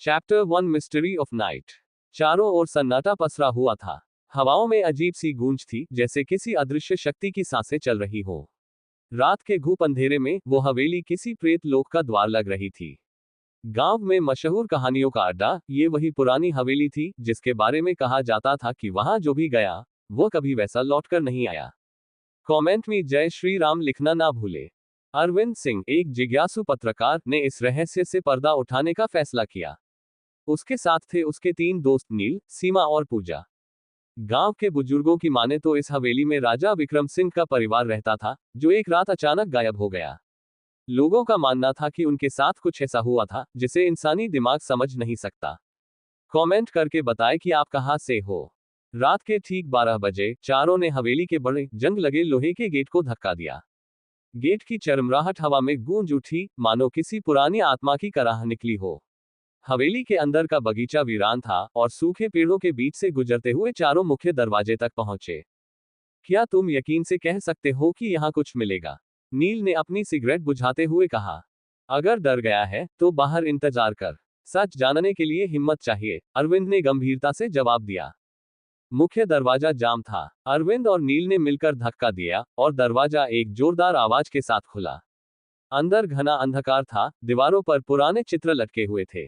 Chapter 1 mystery of night. चारों ओर सन्नाटा पसरा हुआ था। हवाओं में अजीब सी गूंज थी, जैसे किसी अदृश्य शक्ति की सांसें चल रही हो। रात के घूप अंधेरे में वो हवेली किसी प्रेत लोक का द्वार लग रही थी। गांव में मशहूर कहानियों का अड्डा, ये वही पुरानी हवेली थी जिसके बारे में कहा जाता था कि वहां जो भी गया वो कभी वैसा लौटकर नहीं आया। कमेंट में जय श्री राम लिखना ना भूले। अरविंद सिंह, एक जिज्ञासु पत्रकार, ने इस रहस्य से पर्दा उठाने का फैसला किया। उसके साथ थे उसके 3 दोस्त नील, सीमा और पूजा। गांव के बुजुर्गों की माने तो इस हवेली में राजा विक्रम सिंह का परिवार रहता था, जो एक रात अचानक गायब हो गया। लोगों का मानना था कि उनके साथ कुछ ऐसा हुआ था जिसे इंसानी दिमाग समझ नहीं सकता। कमेंट करके बताएं कि आप कहां से हो। रात के ठीक 12 बजे चारों ने हवेली के बड़े जंग लगे लोहे के गेट को धक्का दिया। गेट की चरमराहट हवा में गूंज उठी, मानो किसी पुरानी आत्मा की कराह निकली हो। हवेली के अंदर का बगीचा वीरान था और सूखे पेड़ों के बीच से गुजरते हुए चारों मुख्य दरवाजे तक पहुंचे। क्या तुम यकीन से कह सकते हो कि यहाँ कुछ मिलेगा? नील ने अपनी सिगरेट बुझाते हुए कहा। अगर डर गया है तो बाहर इंतजार कर, सच जानने के लिए हिम्मत चाहिए, अरविंद ने गंभीरता से जवाब दिया। मुख्य दरवाजा जाम था। अरविंद और नील ने मिलकर धक्का दिया और दरवाजा एक जोरदार आवाज के साथ खुला। अंदर घना अंधकार था, दीवारों पर पुराने चित्र लटके हुए थे।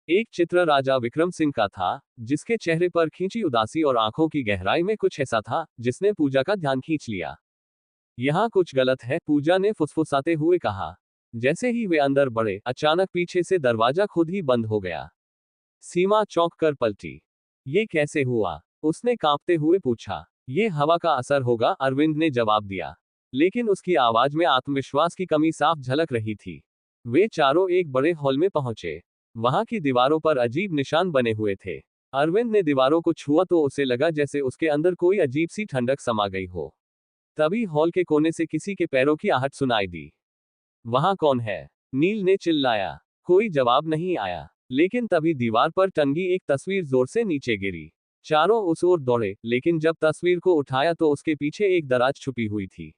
एक चित्र राजा विक्रम सिंह का था, जिसके चेहरे पर खींची उदासी और आंखों की गहराई में कुछ ऐसा था जिसने पूजा का ध्यान खींच लिया। यहाँ कुछ गलत है, पूजा ने फुसफुसाते हुए कहा। जैसे ही वे अंदर बढ़े, अचानक पीछे से दरवाजा खुद ही बंद हो गया। सीमा चौंक कर पलटी। ये कैसे हुआ? उसने कांपते हुए पूछा। ये हवा का असर होगा, अरविंद ने जवाब दिया, लेकिन उसकी आवाज में आत्मविश्वास की कमी साफ झलक रही थी। वे चारों एक बड़े हॉल में पहुंचे। वहां की दीवारों पर अजीब निशान बने हुए थे। अरविंद ने दीवारों को छुआ तो उसे लगा जैसे उसके अंदर कोई अजीब सी ठंडक समा गई हो। तभी हॉल के कोने से किसी के पैरों की आहट सुनाई दी। वहां कौन है? नील ने चिल्लाया। कोई जवाब नहीं आया, लेकिन तभी दीवार पर टंगी एक तस्वीर जोर से नीचे गिरी। चारों उस ओर दौड़े, लेकिन जब तस्वीर को उठाया तो उसके पीछे एक दराज छुपी हुई थी।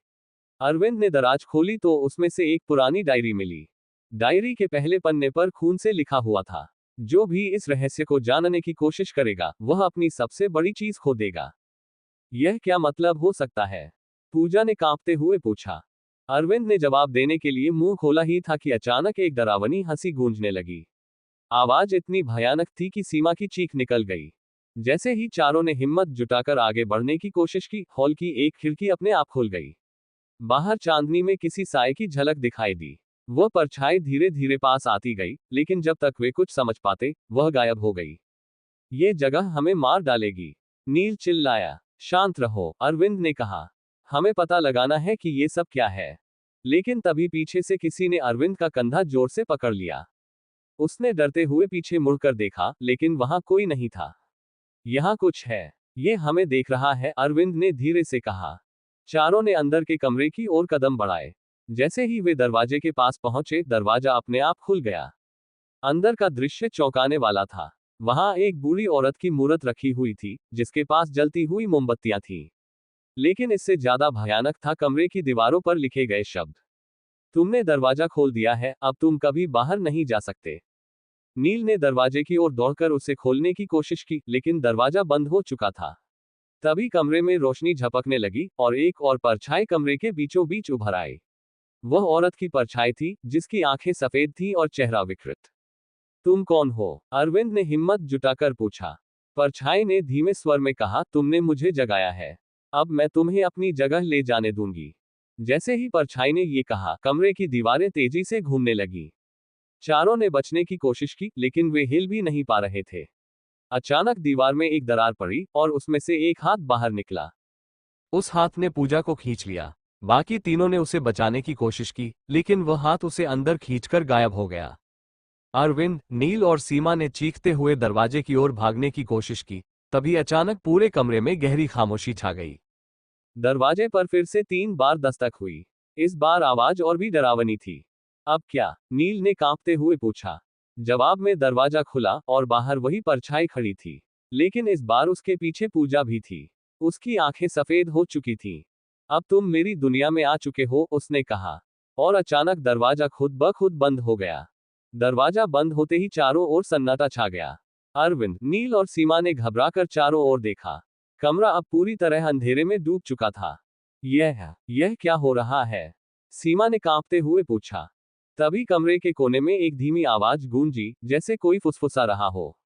अरविंद ने दराज खोली तो उसमें से एक पुरानी डायरी मिली। डायरी के पहले पन्ने पर खून से लिखा हुआ था, जो भी इस रहस्य को जानने की कोशिश करेगा वह अपनी सबसे बड़ी चीज खो देगा। यह क्या मतलब हो सकता है? पूजा ने कांपते हुए पूछा। अरविंद ने जवाब देने के लिए मुंह खोला ही था कि अचानक एक डरावनी हंसी गूंजने लगी। आवाज इतनी भयानक थी कि सीमा की चीख निकल गई। जैसे ही चारों ने हिम्मत जुटाकर आगे बढ़ने की कोशिश की, हॉल की एक खिड़की अपने आप खुल गई। बाहर चांदनी में किसी साए की झलक दिखाई दी। वह परछाई धीरे धीरे पास आती गई, लेकिन जब तक वे कुछ समझ पाते, वह गायब हो गई। ये जगह हमें मार डालेगी, नील चिल्लाया। शांत रहो, अरविंद ने कहा। हमें पता लगाना है कि ये सब क्या है। लेकिन तभी पीछे से किसी ने अरविंद का कंधा जोर से पकड़ लिया। उसने डरते हुए पीछे मुड़कर देखा, लेकिन वहां कोई नहीं था। यहाँ कुछ है, ये हमें देख रहा है, अरविंद ने धीरे से कहा। चारों ने अंदर के कमरे की ओर कदम बढ़ाए। जैसे ही वे दरवाजे के पास पहुंचे, दरवाजा अपने आप खुल गया। अंदर का दृश्य चौंकाने वाला था। वहां एक बूढ़ी औरत की मूरत रखी हुई थी, जिसके पास जलती हुई मोमबत्तियां थीं। लेकिन इससे ज्यादा भयानक था कमरे की दीवारों पर लिखे गए शब्द। तुमने दरवाजा खोल दिया है, अब तुम कभी बाहर नहीं जा सकते। नील ने दरवाजे की ओर दौड़कर उसे खोलने की कोशिश की, लेकिन दरवाजा बंद हो चुका था। तभी कमरे में रोशनी झपकने लगी और एक और परछाई कमरे के बीचों बीच उभर आई। वह औरत की परछाई थी, जिसकी आंखें सफेद थीं और चेहरा विकृत। तुम कौन हो? अरविंद ने हिम्मत जुटाकर पूछा। परछाई ने धीमे स्वर में कहा, तुमने मुझे जगाया है, अब मैं तुम्हें अपनी जगह ले जाने दूंगी। जैसे ही परछाई ने ये कहा, कमरे की दीवारें तेजी से घूमने लगी। चारों ने बचने की कोशिश की, लेकिन वे हिल भी नहीं पा रहे थे। अचानक दीवार में एक दरार पड़ी और उसमें से एक हाथ बाहर निकला। उस हाथ ने पूजा को खींच लिया। बाकी तीनों ने उसे बचाने की कोशिश की, लेकिन वह हाथ उसे अंदर खींचकर गायब हो गया। अरविंद, नील और सीमा ने चीखते हुए दरवाजे की ओर भागने की कोशिश की। तभी अचानक पूरे कमरे में गहरी खामोशी छा गई। दरवाजे पर फिर से 3 बार दस्तक हुई। इस बार आवाज और भी डरावनी थी। अब क्या? नील ने कांपते हुए पूछा। जवाब में दरवाजा खुला और बाहर वही परछाई खड़ी थी, लेकिन इस बार उसके पीछे पूजा भी थी। उसकी आंखें सफेद हो चुकी थीं। अब तुम मेरी दुनिया में आ चुके हो, उसने कहा। और अचानक दरवाजा खुद ब खुद बंद हो गया। दरवाजा बंद होते ही चारों ओर सन्नाटा छा गया। अरविंद, नील और सीमा ने घबराकर चारों ओर देखा। कमरा अब पूरी तरह अंधेरे में डूब चुका था। यह क्या हो रहा है? सीमा ने कांपते हुए पूछा। तभी कमरे के कोने में एक धीमी आवाज गूंजी, जैसे कोई फुसफुसा रहा हो।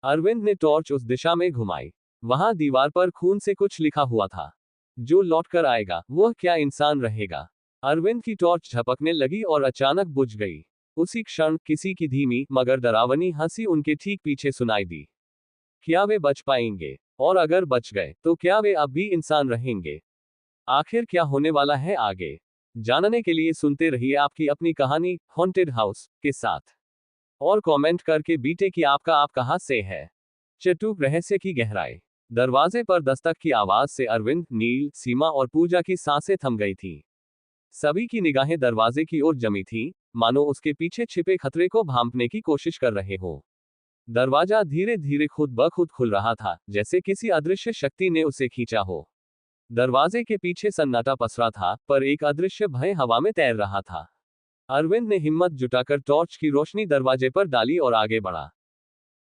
अरविंद ने टॉर्च उस दिशा में घुमाई। वहां दीवार पर खून से कुछ लिखा हुआ था। जो लौटकर आएगा, वह क्या इंसान रहेगा? अरविंद की टॉर्च झपकने लगी और अचानक बुझ गई। उसी क्षण किसी की धीमी मगर डरावनी हंसी उनके ठीक पीछे सुनाई दी। क्या वे बच पाएंगे? और अगर बच गए, तो क्या वे अब भी इंसान रहेंगे? आखिर क्या होने वाला है आगे? जानने के लिए सुनते रहिए आपकी अपनी कहानी हॉन्टेड हाउस के साथ। और कमेंट करके बीटे कि आपका आप कहां से है। चटूक रहस्य की गहराई। दरवाजे पर दस्तक की आवाज से अरविंद, नील, सीमा और पूजा की सांसें थम गई थीं। सभी की निगाहें दरवाजे की ओर जमी थीं, मानो उसके पीछे छिपे खतरे को भांपने की कोशिश कर रहे हो। दरवाजा धीरे धीरे खुद ब खुद खुल रहा था, जैसे किसी अदृश्य शक्ति ने उसे खींचा हो। दरवाजे के पीछे सन्नाटा पसरा था, पर एक अदृश्य भय हवा में तैर रहा था। अरविंद ने हिम्मत जुटाकर टॉर्च की रोशनी दरवाजे पर डाली और आगे बढ़ा।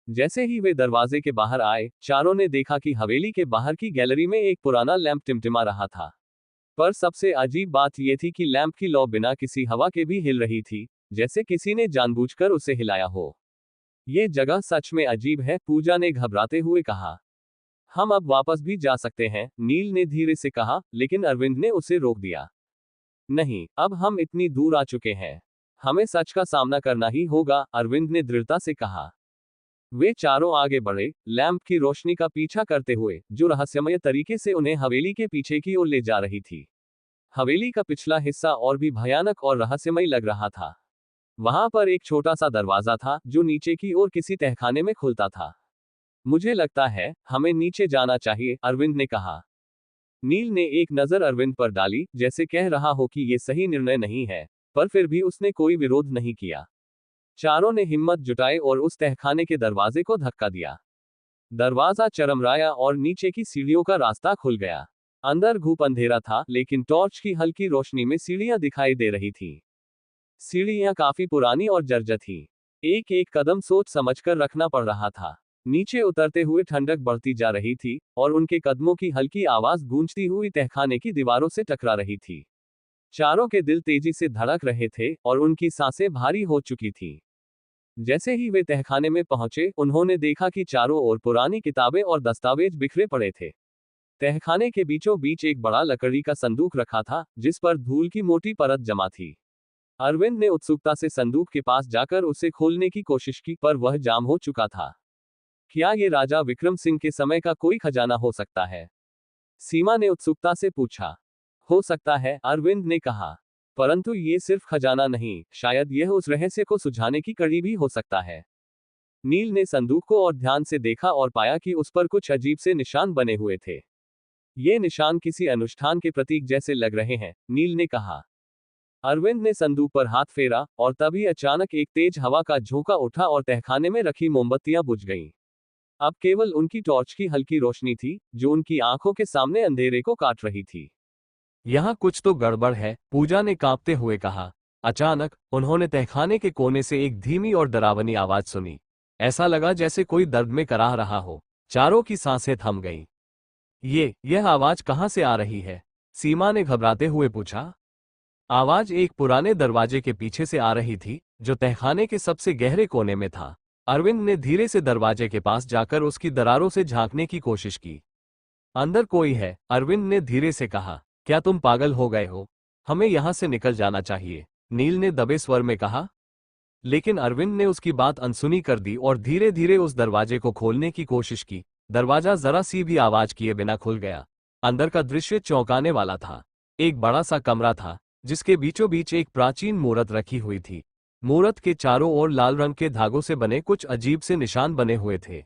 जैसे ही वे दरवाजे के बाहर आए, चारों ने देखा कि हवेली के बाहर की गैलरी में एक पुराना लैंप टिमटिमा रहा था। पर सबसे अजीब बात यह थी कि लैंप की लौ बिना किसी हवा के भी हिल रही थी, जैसे किसी ने जानबूझकर उसे हिलाया हो। ये जगह सच में अजीब है, पूजा ने घबराते हुए कहा। हम अब वापस भी जा सकते हैं, नील ने धीरे से कहा, लेकिन अरविंद ने उसे रोक दिया। नहीं, अब हम इतनी दूर आ चुके हैं। हमें सच का सामना करना ही होगा, अरविंद ने दृढ़ता से कहा। वे चारों आगे बढ़े, लैंप की रोशनी का पीछा करते हुए, जो रहस्यमय तरीके से उन्हें हवेली के पीछे की ओर ले जा रही थी। हवेली का पिछला हिस्सा और भी भयानक और रहस्यमय लग रहा था। वहां पर एक छोटा सा दरवाजा था, जो नीचे की ओर किसी तहखाने में खुलता था। मुझे लगता है हमें नीचे जाना चाहिए, अरविंद ने कहा। नील ने एक नजर अरविंद पर डाली, जैसे कह रहा हो कि यह सही निर्णय नहीं है, पर फिर भी उसने कोई विरोध नहीं किया। चारों ने हिम्मत जुटाई और उस तहखाने के दरवाजे को धक्का दिया। दरवाजा चरमराया और नीचे की सीढ़ियों का रास्ता खुल गया। अंदर घूप अंधेरा था, लेकिन टॉर्च की हल्की रोशनी में सीढ़ियां दिखाई दे रही थीं। सीढ़ियां काफी पुरानी और जर्जर थीं। एक एक कदम सोच समझकर रखना पड़ रहा था। नीचे उतरते हुए ठंडक बढ़ती जा रही थी, और उनके कदमों की हल्की आवाज गूंजती हुई तहखाने की दीवारों से टकरा रही थी। चारों के दिल तेजी से धड़क रहे थे, और उनकी सांसें भारी हो चुकी थीं। जैसे ही वे तहखाने में पहुंचे, उन्होंने देखा कि चारों ओर पुरानी किताबें और दस्तावेज बिखरे पड़े थे। तहखाने के बीचों बीच एक बड़ा लकड़ी का संदूक रखा था, जिस पर धूल की मोटी परत जमा थी। अरविंद ने उत्सुकता से संदूक के पास जाकर उसे खोलने की कोशिश की, पर वह जाम हो चुका था। क्या ये राजा विक्रम सिंह के समय का कोई खजाना हो सकता है? सीमा ने उत्सुकता से पूछा। हो सकता है, अरविंद ने कहा। परंतु ये सिर्फ खजाना नहीं, शायद यह उस रहस्य को सुझाने की कड़ी भी हो सकता है। नील ने संदूक को और ध्यान से देखा और पाया कि उस पर कुछ अजीब से निशान बने हुए थे। ये निशान किसी अनुष्ठान के प्रतीक जैसे लग रहे हैं, नील ने कहा। अरविंद ने संदूक पर हाथ फेरा, और तभी अचानक एक तेज हवा का झोंका उठा और तहखाने में रखी मोमबत्तियां बुझ गईं। अब केवल उनकी टॉर्च की हल्की रोशनी थी, जो उनकी आंखों के सामने अंधेरे को काट रही थी। यहाँ कुछ तो गड़बड़ है, पूजा ने कांपते हुए कहा। अचानक उन्होंने तहखाने के कोने से एक धीमी और डरावनी आवाज सुनी। ऐसा लगा जैसे कोई दर्द में कराह रहा हो। चारों की सांसें थम गईं। यह आवाज कहाँ से आ रही है? सीमा ने घबराते हुए पूछा। आवाज एक पुराने दरवाजे के पीछे से आ रही थी, जो तहखाने के सबसे गहरे कोने में था। अरविंद ने धीरे से दरवाजे के पास जाकर उसकी दरारों से झांकने की कोशिश की। अंदर कोई है, अरविंद ने धीरे से कहा। क्या तुम पागल हो गए हो? हमें यहां से निकल जाना चाहिए, नील ने दबे स्वर में कहा। लेकिन अरविंद ने उसकी बात अनसुनी कर दी और धीरे धीरे उस दरवाजे को खोलने की कोशिश की। दरवाजा जरा सी भी आवाज किए बिना खुल गया। अंदर का दृश्य चौंकाने वाला था। एक बड़ा सा कमरा था, जिसके बीचों बीच एक प्राचीन मूरत रखी हुई थी। मूरत के चारों ओर लाल रंग के धागों से बने कुछ अजीब से निशान बने हुए थे।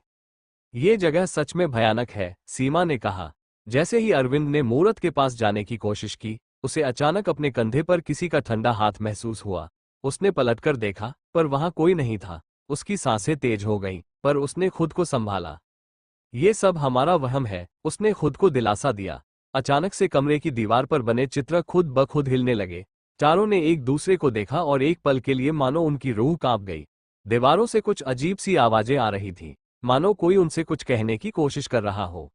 ये जगह सच में भयानक है, सीमा ने कहा। जैसे ही अरविंद ने मूरत के पास जाने की कोशिश की, उसे अचानक अपने कंधे पर किसी का ठंडा हाथ महसूस हुआ। उसने पलटकर देखा, पर वहां कोई नहीं था। उसकी सांसें तेज हो गईं, पर उसने खुद को संभाला। ये सब हमारा वहम है, उसने खुद को दिलासा दिया। अचानक से कमरे की दीवार पर बने चित्र खुद ब खुद हिलने लगे। चारों ने एक दूसरे को देखा और एक पल के लिए मानो उनकी रूह कांप गई। दीवारों से कुछ अजीब सी आवाजें आ रही थीं, मानो कोई उनसे कुछ कहने की कोशिश कर रहा हो।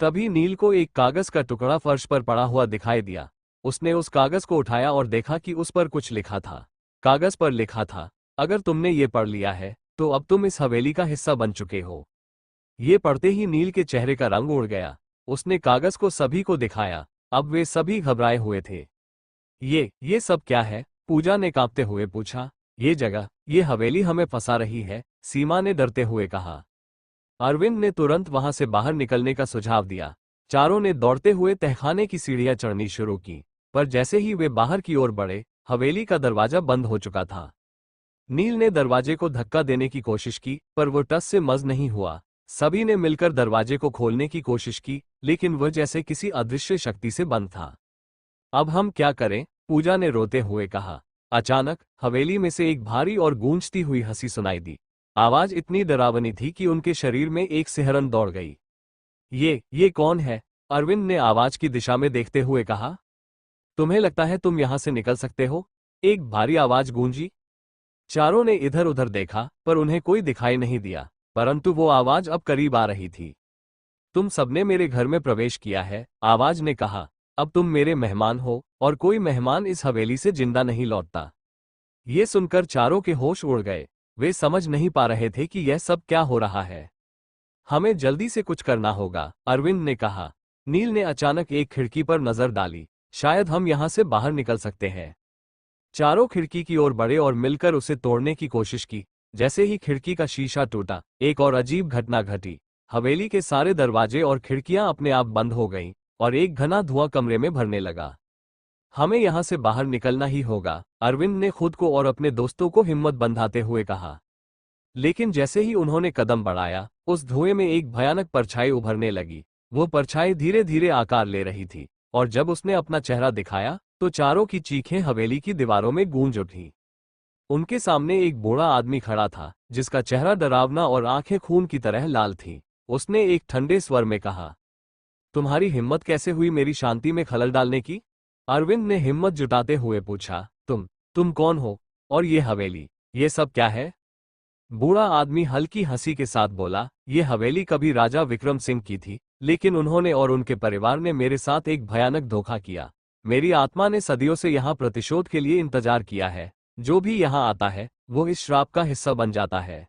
तभी नील को एक कागज का टुकड़ा फर्श पर पड़ा हुआ दिखाई दिया। उसने उस कागज को उठाया और देखा कि उस पर कुछ लिखा था। कागज पर लिखा था, अगर तुमने ये पढ़ लिया है तो अब तुम इस हवेली का हिस्सा बन चुके हो। ये पढ़ते ही नील के चेहरे का रंग उड़ गया। उसने कागज को सभी को दिखाया। अब वे सभी घबराए हुए थे। ये सब क्या है? पूजा ने कांपते हुए पूछा। ये जगह, ये हवेली हमें फंसा रही है, सीमा ने डरते हुए कहा। अरविंद ने तुरंत वहां से बाहर निकलने का सुझाव दिया। चारों ने दौड़ते हुए तहखाने की सीढ़ियां चढ़नी शुरू की, पर जैसे ही वे बाहर की ओर बढ़े, हवेली का दरवाजा बंद हो चुका था। नील ने दरवाजे को धक्का देने की कोशिश की, पर वो टस से मस नहीं हुआ। सभी ने मिलकर दरवाजे को खोलने की कोशिश की, लेकिन वह जैसे किसी अदृश्य शक्ति से बंद था। अब हम क्या करें? पूजा ने रोते हुए कहा। अचानक हवेली में से एक भारी और गूंजती हुई हंसी सुनाई दी। आवाज इतनी डरावनी थी कि उनके शरीर में एक सिहरन दौड़ गई। ये कौन है? अरविंद ने आवाज की दिशा में देखते हुए कहा। तुम्हें लगता है तुम यहां से निकल सकते हो? एक भारी आवाज गूंजी। चारों ने इधर उधर देखा, पर उन्हें कोई दिखाई नहीं दिया, परंतु वो आवाज अब करीब आ रही थी। तुम सबने मेरे घर में प्रवेश किया है, आवाज ने कहा। अब तुम मेरे मेहमान हो, और कोई मेहमान इस हवेली से जिंदा नहीं लौटता। ये सुनकर चारों के होश उड़ गए। वे समझ नहीं पा रहे थे कि यह सब क्या हो रहा है। हमें जल्दी से कुछ करना होगा, अरविंद ने कहा। नील ने अचानक एक खिड़की पर नजर डाली। शायद हम यहां से बाहर निकल सकते हैं। चारों खिड़की की ओर बढ़े और मिलकर उसे तोड़ने की कोशिश की। जैसे ही खिड़की का शीशा टूटा, एक और अजीब घटना घटी। हवेली के सारे दरवाजे और खिड़कियां अपने आप बंद हो गईं, और एक घना धुआं कमरे में भरने लगा। हमें यहां से बाहर निकलना ही होगा, अरविंद ने खुद को और अपने दोस्तों को हिम्मत बंधाते हुए कहा। लेकिन जैसे ही उन्होंने कदम बढ़ाया, उस धुएं में एक भयानक परछाई उभरने लगी। वो परछाई धीरे धीरे आकार ले रही थी, और जब उसने अपना चेहरा दिखाया, तो चारों की चीखें हवेली की दीवारों में गूंज उठी। उनके सामने एक बूढ़ा आदमी खड़ा था, जिसका चेहरा डरावना और आंखें खून की तरह लाल थीं। उसने एक ठंडे स्वर में कहा, तुम्हारी हिम्मत कैसे हुई मेरी शांति में खलल डालने की? अरविंद ने हिम्मत जुटाते हुए पूछा। तुम कौन हो? और ये हवेली, ये सब क्या है? बूढ़ा आदमी हल्की हंसी के साथ बोला, ये हवेली कभी राजा विक्रम सिंह की थी, लेकिन उन्होंने और उनके परिवार ने मेरे साथ एक भयानक धोखा किया। मेरी आत्मा ने सदियों से यहाँ प्रतिशोध के लिए इंतजार किया है। जो भी यहाँ आता है, वो इस श्राप का हिस्सा बन जाता है।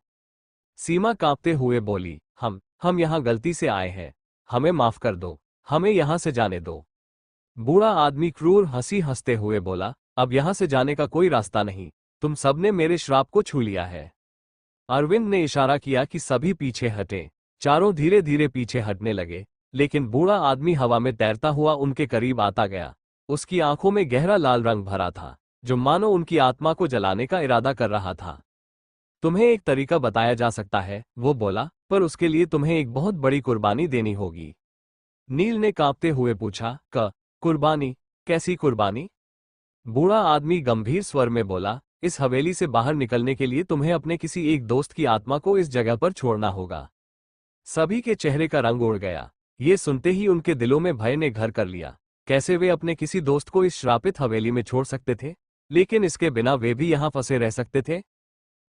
सीमा कांपते हुए बोली, हम यहाँ गलती से आए हैं। हमें माफ कर दो, हमें यहाँ से जाने दो। बूढ़ा आदमी क्रूर हंसी हंसते हुए बोला, अब यहाँ से जाने का कोई रास्ता नहीं। तुम सबने मेरे श्राप को छू लिया है। अरविंद ने इशारा किया कि सभी पीछे हटें। चारों धीरे धीरे पीछे हटने लगे, लेकिन बूढ़ा आदमी हवा में तैरता हुआ उनके करीब आता गया। उसकी आंखों में गहरा लाल रंग भरा था, जो मानो उनकी आत्मा को जलाने का इरादा कर रहा था। तुम्हें एक तरीका बताया जा सकता है, वो बोला, पर उसके लिए तुम्हें एक बहुत बड़ी कुर्बानी देनी होगी। नील ने कांपते हुए पूछा, कुर्बानी? कैसी कुर्बानी? बूढ़ा आदमी गंभीर स्वर में बोला, इस हवेली से बाहर निकलने के लिए तुम्हें अपने किसी एक दोस्त की आत्मा को इस जगह पर छोड़ना होगा। सभी के चेहरे का रंग उड़ गया। ये सुनते ही उनके दिलों में भय ने घर कर लिया। कैसे वे अपने किसी दोस्त को इस श्रापित हवेली में छोड़ सकते थे? लेकिन इसके बिना वे भी यहाँ फंसे रह सकते थे?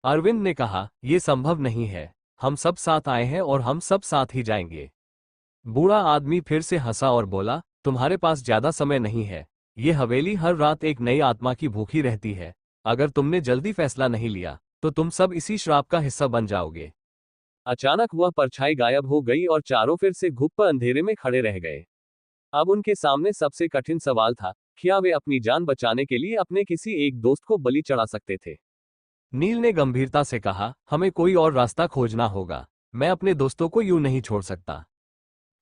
अरविंद ने कहा, यह संभव नहीं है। हम सब साथ आए हैं और हम सब साथ ही जाएंगे। बूढ़ा आदमी फिर से हंसा और बोला, तुम्हारे पास ज्यादा समय नहीं है। ये हवेली हर रात एक नई आत्मा की भूखी रहती है। अगर तुमने जल्दी फैसला नहीं लिया, तो तुम सब इसी श्राप का हिस्सा बन जाओगे। अचानक वह परछाई गायब हो गई और चारों फिर से घुप अंधेरे में खड़े रह गए। अब उनके सामने सबसे कठिन सवाल था, क्या वे अपनी जान बचाने के लिए अपने किसी एक दोस्त को बलि चढ़ा सकते थे? नील ने गंभीरता से कहा, हमें कोई और रास्ता खोजना होगा। मैं अपने दोस्तों को यूं नहीं छोड़ सकता।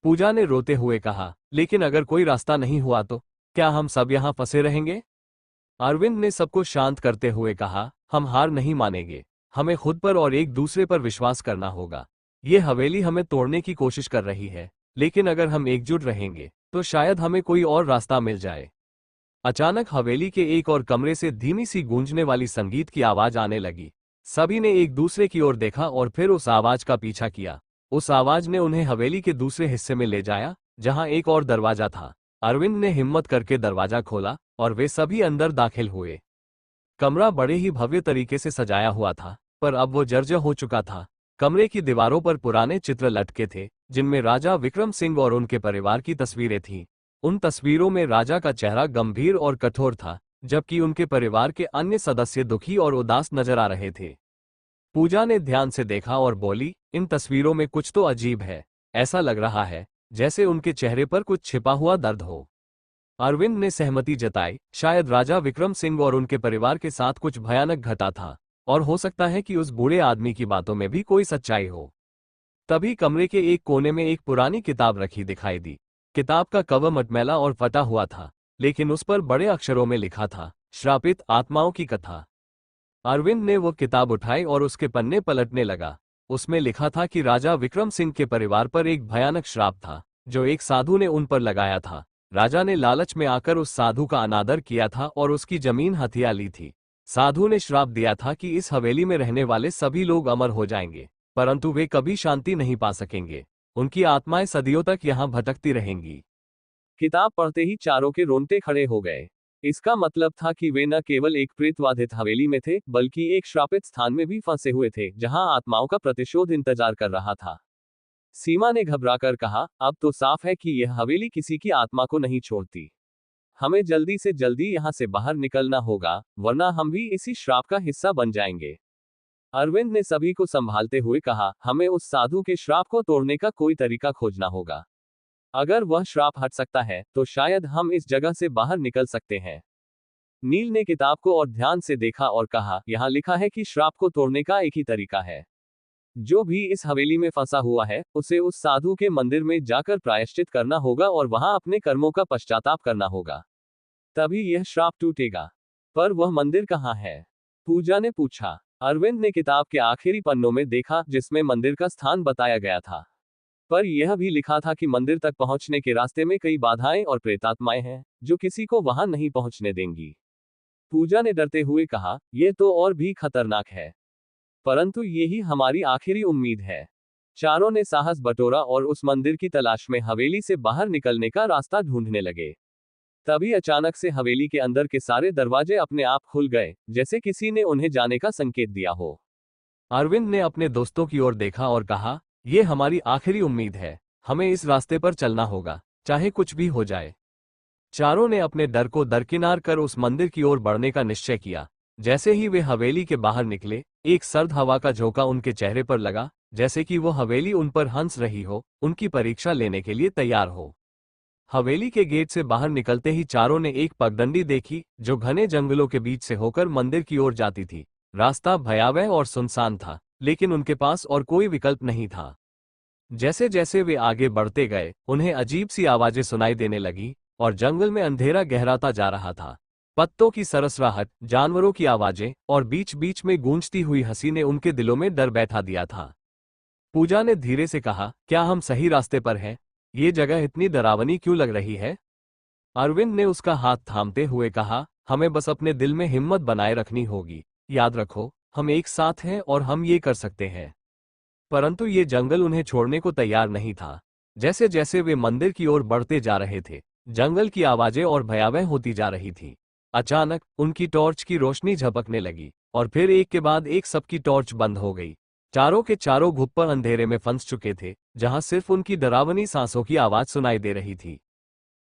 पूजा ने रोते हुए कहा, लेकिन अगर कोई रास्ता नहीं हुआ तो क्या हम सब यहाँ फंसे रहेंगे? अरविंद ने सबको शांत करते हुए कहा, हम हार नहीं मानेंगे। हमें खुद पर और एक दूसरे पर विश्वास करना होगा। ये हवेली हमें तोड़ने की कोशिश कर रही है, लेकिन अगर हम एकजुट रहेंगे तो शायद हमें कोई और रास्ता मिल जाए। अचानक हवेली के एक और कमरे से धीमी सी गूंजने वाली संगीत की आवाज आने लगी। सभी ने एक दूसरे की ओर देखा और फिर उस आवाज का पीछा किया। उस आवाज ने उन्हें हवेली के दूसरे हिस्से में ले जाया, जहां एक और दरवाजा था। अरविंद ने हिम्मत करके दरवाजा खोला और वे सभी अंदर दाखिल हुए। कमरा बड़े ही भव्य तरीके से सजाया हुआ था। पर अब वो जर्जर हो चुका था। कमरे की दीवारों पर पुराने चित्र लटके थे, जिनमें राजा विक्रम सिंह और उनके परिवार की तस्वीरें थीं। उन तस्वीरों में राजा का चेहरा गंभीर और कठोर था, जबकि उनके परिवार के अन्य सदस्य दुखी और उदास नजर आ रहे थे। पूजा ने ध्यान से देखा और बोली, इन तस्वीरों में कुछ तो अजीब है। ऐसा लग रहा है जैसे उनके चेहरे पर कुछ छिपा हुआ दर्द हो। अरविंद ने सहमति जताई, शायद राजा विक्रम सिंह और उनके परिवार के साथ कुछ भयानक घटा था, और हो सकता है कि उस बूढ़े आदमी की बातों में भी कोई सच्चाई हो। तभी कमरे के एक कोने में एक पुरानी किताब रखी दिखाई दी। किताब का कवर मटमैला और फटा हुआ था, लेकिन उस पर बड़े अक्षरों में लिखा था, श्रापित आत्माओं की कथा। अरविंद ने वो किताब उठाई और उसके पन्ने पलटने लगा। उसमें लिखा था कि राजा विक्रम सिंह के परिवार पर एक भयानक श्राप था, जो एक साधु ने उन पर लगाया था। राजा ने लालच में आकर उस साधु का अनादर किया था और उसकी जमीन हथिया ली थी। साधु ने श्राप दिया था कि इस हवेली में रहने वाले सभी लोग अमर हो जाएंगे, परंतु वे कभी शांति नहीं पा सकेंगे। उनकी आत्माएं सदियों तक यहाँ भटकती रहेंगी। किताब पढ़ते ही चारों के रोंगटे खड़े हो गए। इसका मतलब था कि वे न केवल एक प्रेतबाधित हवेली में थे, बल्कि एक श्रापित स्थान में भी फंसे हुए थे, जहां आत्माओं का प्रतिशोध इंतजार कर रहा था। सीमा ने घबराकर कहा, अब तो साफ है कि यह हवेली किसी की आत्मा को नहीं छोड़ती। हमें जल्दी से जल्दी यहाँ से बाहर निकलना होगा, वरना हम भी इसी श्राप का हिस्सा बन जाएंगे। अरविंद ने सभी को संभालते हुए कहा, हमें उस साधु के श्राप को तोड़ने का कोई तरीका खोजना होगा। अगर वह श्राप हट सकता है, तो शायद हम इस जगह से बाहर निकल सकते हैं। नील ने किताब को और ध्यान से देखा और कहा, यहाँ लिखा है कि श्राप को तोड़ने का एक ही तरीका है। जो भी इस हवेली में फंसा हुआ है, उसे उस साधु के मंदिर में जाकर प्रायश्चित करना होगा और वहां अपने कर्मों का पश्चाताप करना होगा। तभी यह श्राप टूटेगा। पर वह मंदिर कहाँ है? पूजा ने पूछा। अरविंद ने किताब के आखिरी पन्नों में देखा, जिसमें मंदिर का स्थान बताया गया था। पर यह भी लिखा था कि मंदिर तक पहुंचने के रास्ते में कई बाधाएं और प्रेतात्माएं हैं, जो किसी को वहां नहीं पहुंचने देंगी। पूजा ने डरते हुए कहा, यह तो और भी खतरनाक है, परंतु यही हमारी आखिरी उम्मीद है। चारों ने साहस बटोरा और उस मंदिर की तलाश में हवेली से बाहर निकलने का रास्ता ढूंढने लगे। तभी अचानक से हवेली के अंदर के सारे दरवाजे अपने आप खुल गए, जैसे किसी ने उन्हें जाने का संकेत दिया हो। अरविंद ने अपने दोस्तों की ओर देखा और कहा, ये हमारी आखिरी उम्मीद है, हमें इस रास्ते पर चलना होगा, चाहे कुछ भी हो जाए। चारों ने अपने डर को दरकिनार कर उस मंदिर की ओर बढ़ने का निश्चय किया। जैसे ही वे हवेली के बाहर निकले, एक सर्द हवा का झोंका उनके चेहरे पर लगा, जैसे कि वो हवेली उन पर हंस रही हो, उनकी परीक्षा लेने के लिए तैयार हो। हवेली के गेट से बाहर निकलते ही चारों ने एक पगडंडी देखी, जो घने जंगलों के बीच से होकर मंदिर की ओर जाती थी। रास्ता भयावह और सुनसान था, लेकिन उनके पास और कोई विकल्प नहीं था। जैसे जैसे वे आगे बढ़ते गए, उन्हें अजीब सी आवाजें सुनाई देने लगी, और जंगल में अंधेरा गहराता जा रहा था। पत्तों की सरसराहट, जानवरों की आवाजें और बीच बीच में गूंजती हुई हंसी ने उनके दिलों में डर बैठा दिया था। पूजा ने धीरे से कहा, क्या हम सही रास्ते पर हैं? ये जगह इतनी डरावनी क्यों लग रही है? अरविंद ने उसका हाथ थामते हुए कहा, हमें बस अपने दिल में हिम्मत बनाए रखनी होगी। याद रखो, हम एक साथ हैं और हम ये कर सकते हैं। परंतु ये जंगल उन्हें छोड़ने को तैयार नहीं था। जैसे जैसे वे मंदिर की ओर बढ़ते जा रहे थे, जंगल की आवाजें और भयावह होती जा रही थी। अचानक उनकी टॉर्च की रोशनी झपकने लगी, और फिर एक के बाद एक सबकी टॉर्च बंद हो गई। चारों के चारों घुप्पर अंधेरे में फंस चुके थे, जहां सिर्फ उनकी डरावनी सांसों की आवाज सुनाई दे रही थी।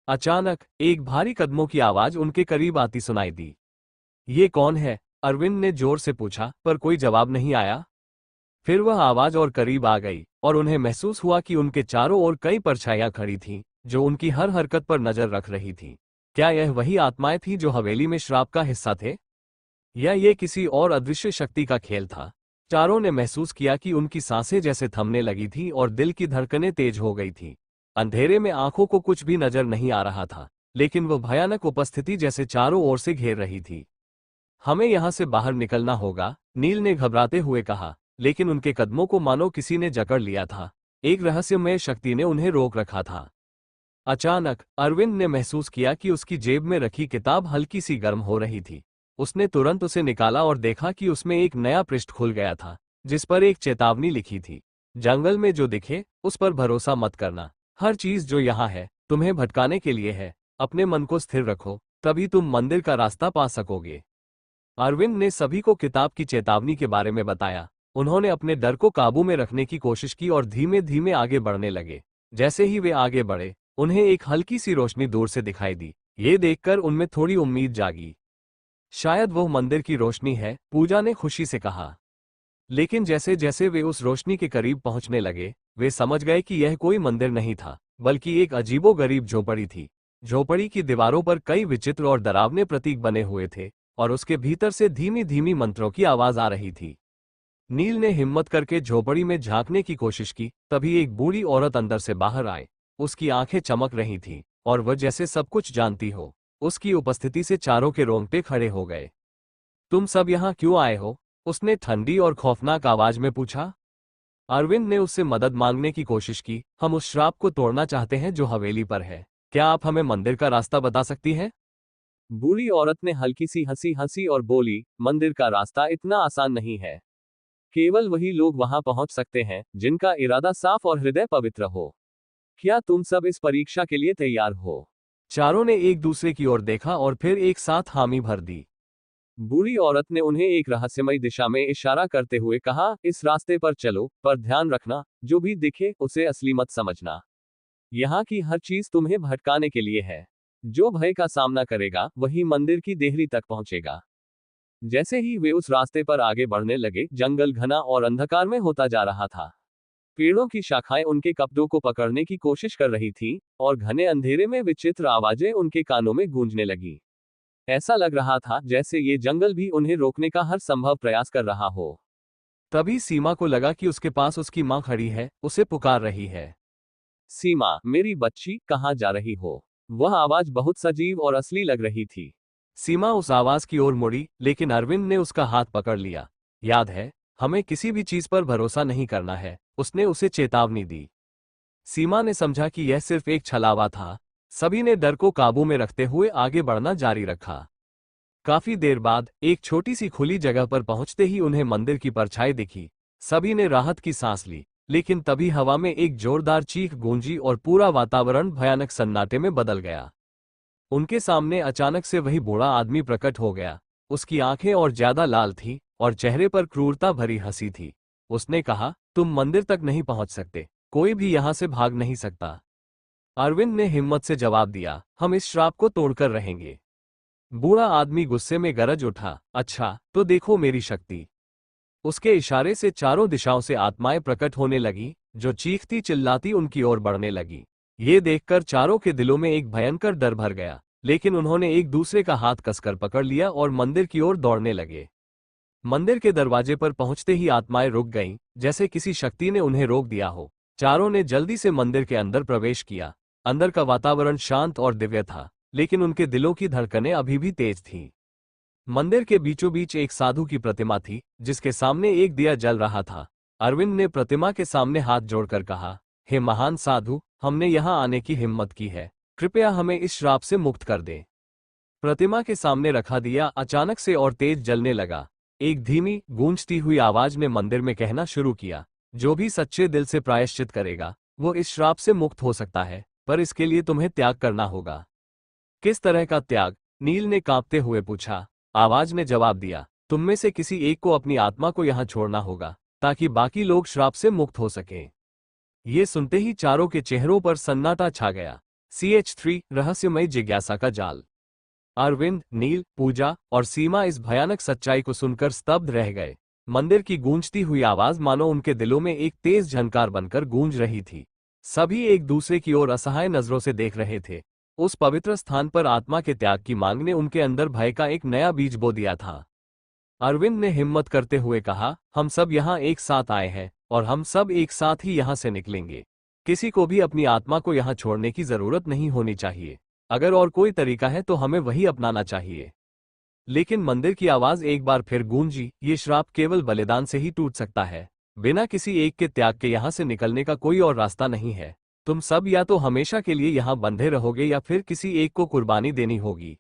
अचानक एक भारी कदमों की आवाज उनके करीब आती सुनाई दी। ये कौन है? अरविंद ने जोर से पूछा, पर कोई जवाब नहीं आया। फिर वह आवाज और करीब आ गई, और उन्हें महसूस हुआ कि उनके चारों ओर कई परछाइयां खड़ी थीं, जो उनकी हर हरकत पर नजर रख रही थीं। क्या यह वही आत्माएं थीं जो हवेली में श्राप का हिस्सा थे, या ये किसी और अदृश्य शक्ति का खेल था? चारों ने महसूस किया कि उनकी सांसें जैसे थमने लगी थीं और दिल की धड़कनें तेज हो गई थीं। अंधेरे में आंखों को कुछ भी नजर नहीं आ रहा था, लेकिन वह भयानक उपस्थिति जैसे चारों ओर से घेर रही थी। हमें यहां से बाहर निकलना होगा, नील ने घबराते हुए कहा, लेकिन उनके कदमों को मानो किसी ने जकड़ लिया था। एक रहस्यमय शक्ति ने उन्हें रोक रखा था। अचानक अरविंद ने महसूस किया कि उसकी जेब में रखी किताब हल्की सी गर्म हो रही थी। उसने तुरंत उसे निकाला और देखा कि उसमें एक नया पृष्ठ खुल गया था, जिस पर एक चेतावनी लिखी थी। जंगल में जो दिखे, उस पर भरोसा मत करना। हर चीज जो यहाँ है, तुम्हें भटकाने के लिए है। अपने मन को स्थिर रखो, तभी तुम मंदिर का रास्ता पा सकोगे। अरविंद ने सभी को किताब की चेतावनी के बारे में बताया। उन्होंने अपने डर को काबू में रखने की कोशिश की और धीमे धीमे आगे बढ़ने लगे। जैसे ही वे आगे बढ़े, उन्हें एक हल्की सी रोशनी दूर से दिखाई दी। ये देखकर उनमें थोड़ी उम्मीद जागी। शायद वो मंदिर की रोशनी है, पूजा ने खुशी से कहा। लेकिन जैसे जैसे वे उस रोशनी के करीब पहुंचने लगे, वे समझ गए कि यह कोई मंदिर नहीं था, बल्कि एक अजीबोगरीब झोपड़ी थी। झोपड़ी की दीवारों पर कई विचित्र और डरावने प्रतीक बने हुए थे, और उसके भीतर से धीमी धीमी मंत्रों की आवाज आ रही थी। नील ने हिम्मत करके झोपड़ी में झांकने की कोशिश की, तभी एक बूढ़ी औरत अंदर से बाहर आई। उसकी आंखें चमक रही थीं, और वह जैसे सब कुछ जानती हो। उसकी उपस्थिति से चारों के रोंगटे खड़े हो गए। तुम सब यहाँ क्यों आए हो? उसने ठंडी और खौफनाक आवाज में पूछा। अरविंद ने उससे मदद मांगने की कोशिश की। हम उस श्राप को तोड़ना चाहते हैं जो हवेली पर है। क्या आप हमें मंदिर का रास्ता बता सकती हैं? बूढ़ी औरत ने हल्की सी हंसी हंसी और बोली, मंदिर का रास्ता इतना आसान नहीं है। केवल वही लोग वहां पहुंच सकते हैं जिनका इरादा साफ और हृदय पवित्र हो। क्या तुम सब इस परीक्षा के लिए तैयार हो? चारों ने एक दूसरे की ओर देखा और फिर एक साथ हामी भर दी। बूढ़ी औरत ने उन्हें एक रहस्यमय दिशा में इशारा करते हुए कहा, इस रास्ते पर चलो, पर ध्यान रखना, जो भी दिखे उसे असली मत समझना। यहाँ की हर चीज तुम्हें भटकाने के लिए है। जो भय का सामना करेगा वही मंदिर की देहरी तक पहुंचेगा। जैसे ही वे उस रास्ते पर आगे बढ़ने लगे, जंगल घना और अंधकार में होता जा रहा था। पेड़ों की शाखाएं उनके कपड़ों को पकड़ने की कोशिश कर रही थीं, और घने अंधेरे में विचित्र आवाजें उनके कानों में गूंजने लगी। ऐसा लग रहा था जैसे ये जंगल भी उन्हें रोकने का हर संभव प्रयास कर रहा हो। तभी सीमा को लगा कि उसके पास उसकी मां खड़ी है, उसे पुकार रही है। सीमा, मेरी बच्ची, कहाँ जा रही हो? वह आवाज बहुत सजीव और असली लग रही थी। सीमा उस आवाज की ओर मुड़ी, लेकिन अरविंद ने उसका हाथ पकड़ लिया। याद है, हमें किसी भी चीज पर भरोसा नहीं करना है, उसने उसे चेतावनी दी। सीमा ने समझा कि यह सिर्फ एक छलावा था। सभी ने डर को काबू में रखते हुए आगे बढ़ना जारी रखा। काफी देर बाद एक छोटी सी खुली जगह पर पहुंचते ही उन्हें मंदिर की परछाई दिखी। सभी ने राहत की सांस ली, लेकिन तभी हवा में एक जोरदार चीख गूंजी और पूरा वातावरण भयानक सन्नाटे में बदल गया। उनके सामने अचानक से वही बूढ़ा आदमी प्रकट हो गया। उसकी आंखें और ज्यादा लाल थीं, और चेहरे पर क्रूरता भरी हंसी थी। उसने कहा, तुम मंदिर तक नहीं पहुंच सकते, कोई भी यहां से भाग नहीं सकता। अरविंद ने हिम्मत से जवाब दिया, हम इस श्राप को तोड़कर रहेंगे। बूढ़ा आदमी गुस्से में गरज उठा, अच्छा तो देखो मेरी शक्ति। उसके इशारे से चारों दिशाओं से आत्माएं प्रकट होने लगी, जो चीखती चिल्लाती उनकी ओर बढ़ने लगी। ये देखकर चारों के दिलों में एक भयंकर डर भर गया, लेकिन उन्होंने एक दूसरे का हाथ कसकर पकड़ लिया और मंदिर की ओर दौड़ने लगे। मंदिर के दरवाजे पर पहुंचते ही आत्माएं रुक गईं, जैसे किसी शक्ति ने उन्हें रोक दिया हो। चारों ने जल्दी से मंदिर के अंदर प्रवेश किया। अंदर का वातावरण शांत और दिव्य था, लेकिन उनके दिलों की धड़कनें अभी भी तेज थीं। मंदिर के बीचों बीच एक साधु की प्रतिमा थी, जिसके सामने एक दिया जल रहा था। अरविंद ने प्रतिमा के सामने हाथ जोड़कर कहा, हे महान साधु, हमने यहाँ आने की हिम्मत की है, कृपया हमें इस श्राप से मुक्त कर दें। प्रतिमा के सामने रखा दिया अचानक से और तेज जलने लगा। एक धीमी गूंजती हुई आवाज ने मंदिर में कहना शुरू किया, जो भी सच्चे दिल से प्रायश्चित करेगा वो इस श्राप से मुक्त हो सकता है, पर इसके लिए तुम्हें त्याग करना होगा। किस तरह का त्याग? नील ने कांपते हुए पूछा। आवाज ने जवाब दिया, तुम में से किसी एक को अपनी आत्मा को यहाँ छोड़ना होगा, ताकि बाकी लोग श्राप से मुक्त हो सकें। ये सुनते ही चारों के चेहरों पर सन्नाटा छा गया। CH3 रहस्यमय जिज्ञासा का जाल। अरविंद, नील, पूजा और सीमा इस भयानक सच्चाई को सुनकर स्तब्ध रह गए। मंदिर की गूंजती हुई आवाज मानो उनके दिलों में एक तेज झनकार बनकर गूंज रही थी। सभी एक दूसरे की ओर असहाय नजरों से देख रहे थे। उस पवित्र स्थान पर आत्मा के त्याग की मांग ने उनके अंदर भय का एक नया बीज बो दिया था। अरविंद ने हिम्मत करते हुए कहा, हम सब यहाँ एक साथ आए हैं, और हम सब एक साथ ही यहाँ से निकलेंगे। किसी को भी अपनी आत्मा को यहाँ छोड़ने की जरूरत नहीं होनी चाहिए। अगर और कोई तरीका है तो हमें वही अपनाना चाहिए। लेकिन मंदिर की आवाज एक बार फिर गूंजी, ये श्राप केवल बलिदान से ही टूट सकता है। बिना किसी एक के त्याग के यहाँ से निकलने का कोई और रास्ता नहीं है। तुम सब या तो हमेशा के लिए यहाँ बंधे रहोगे या फिर किसी एक को कुर्बानी देनी होगी।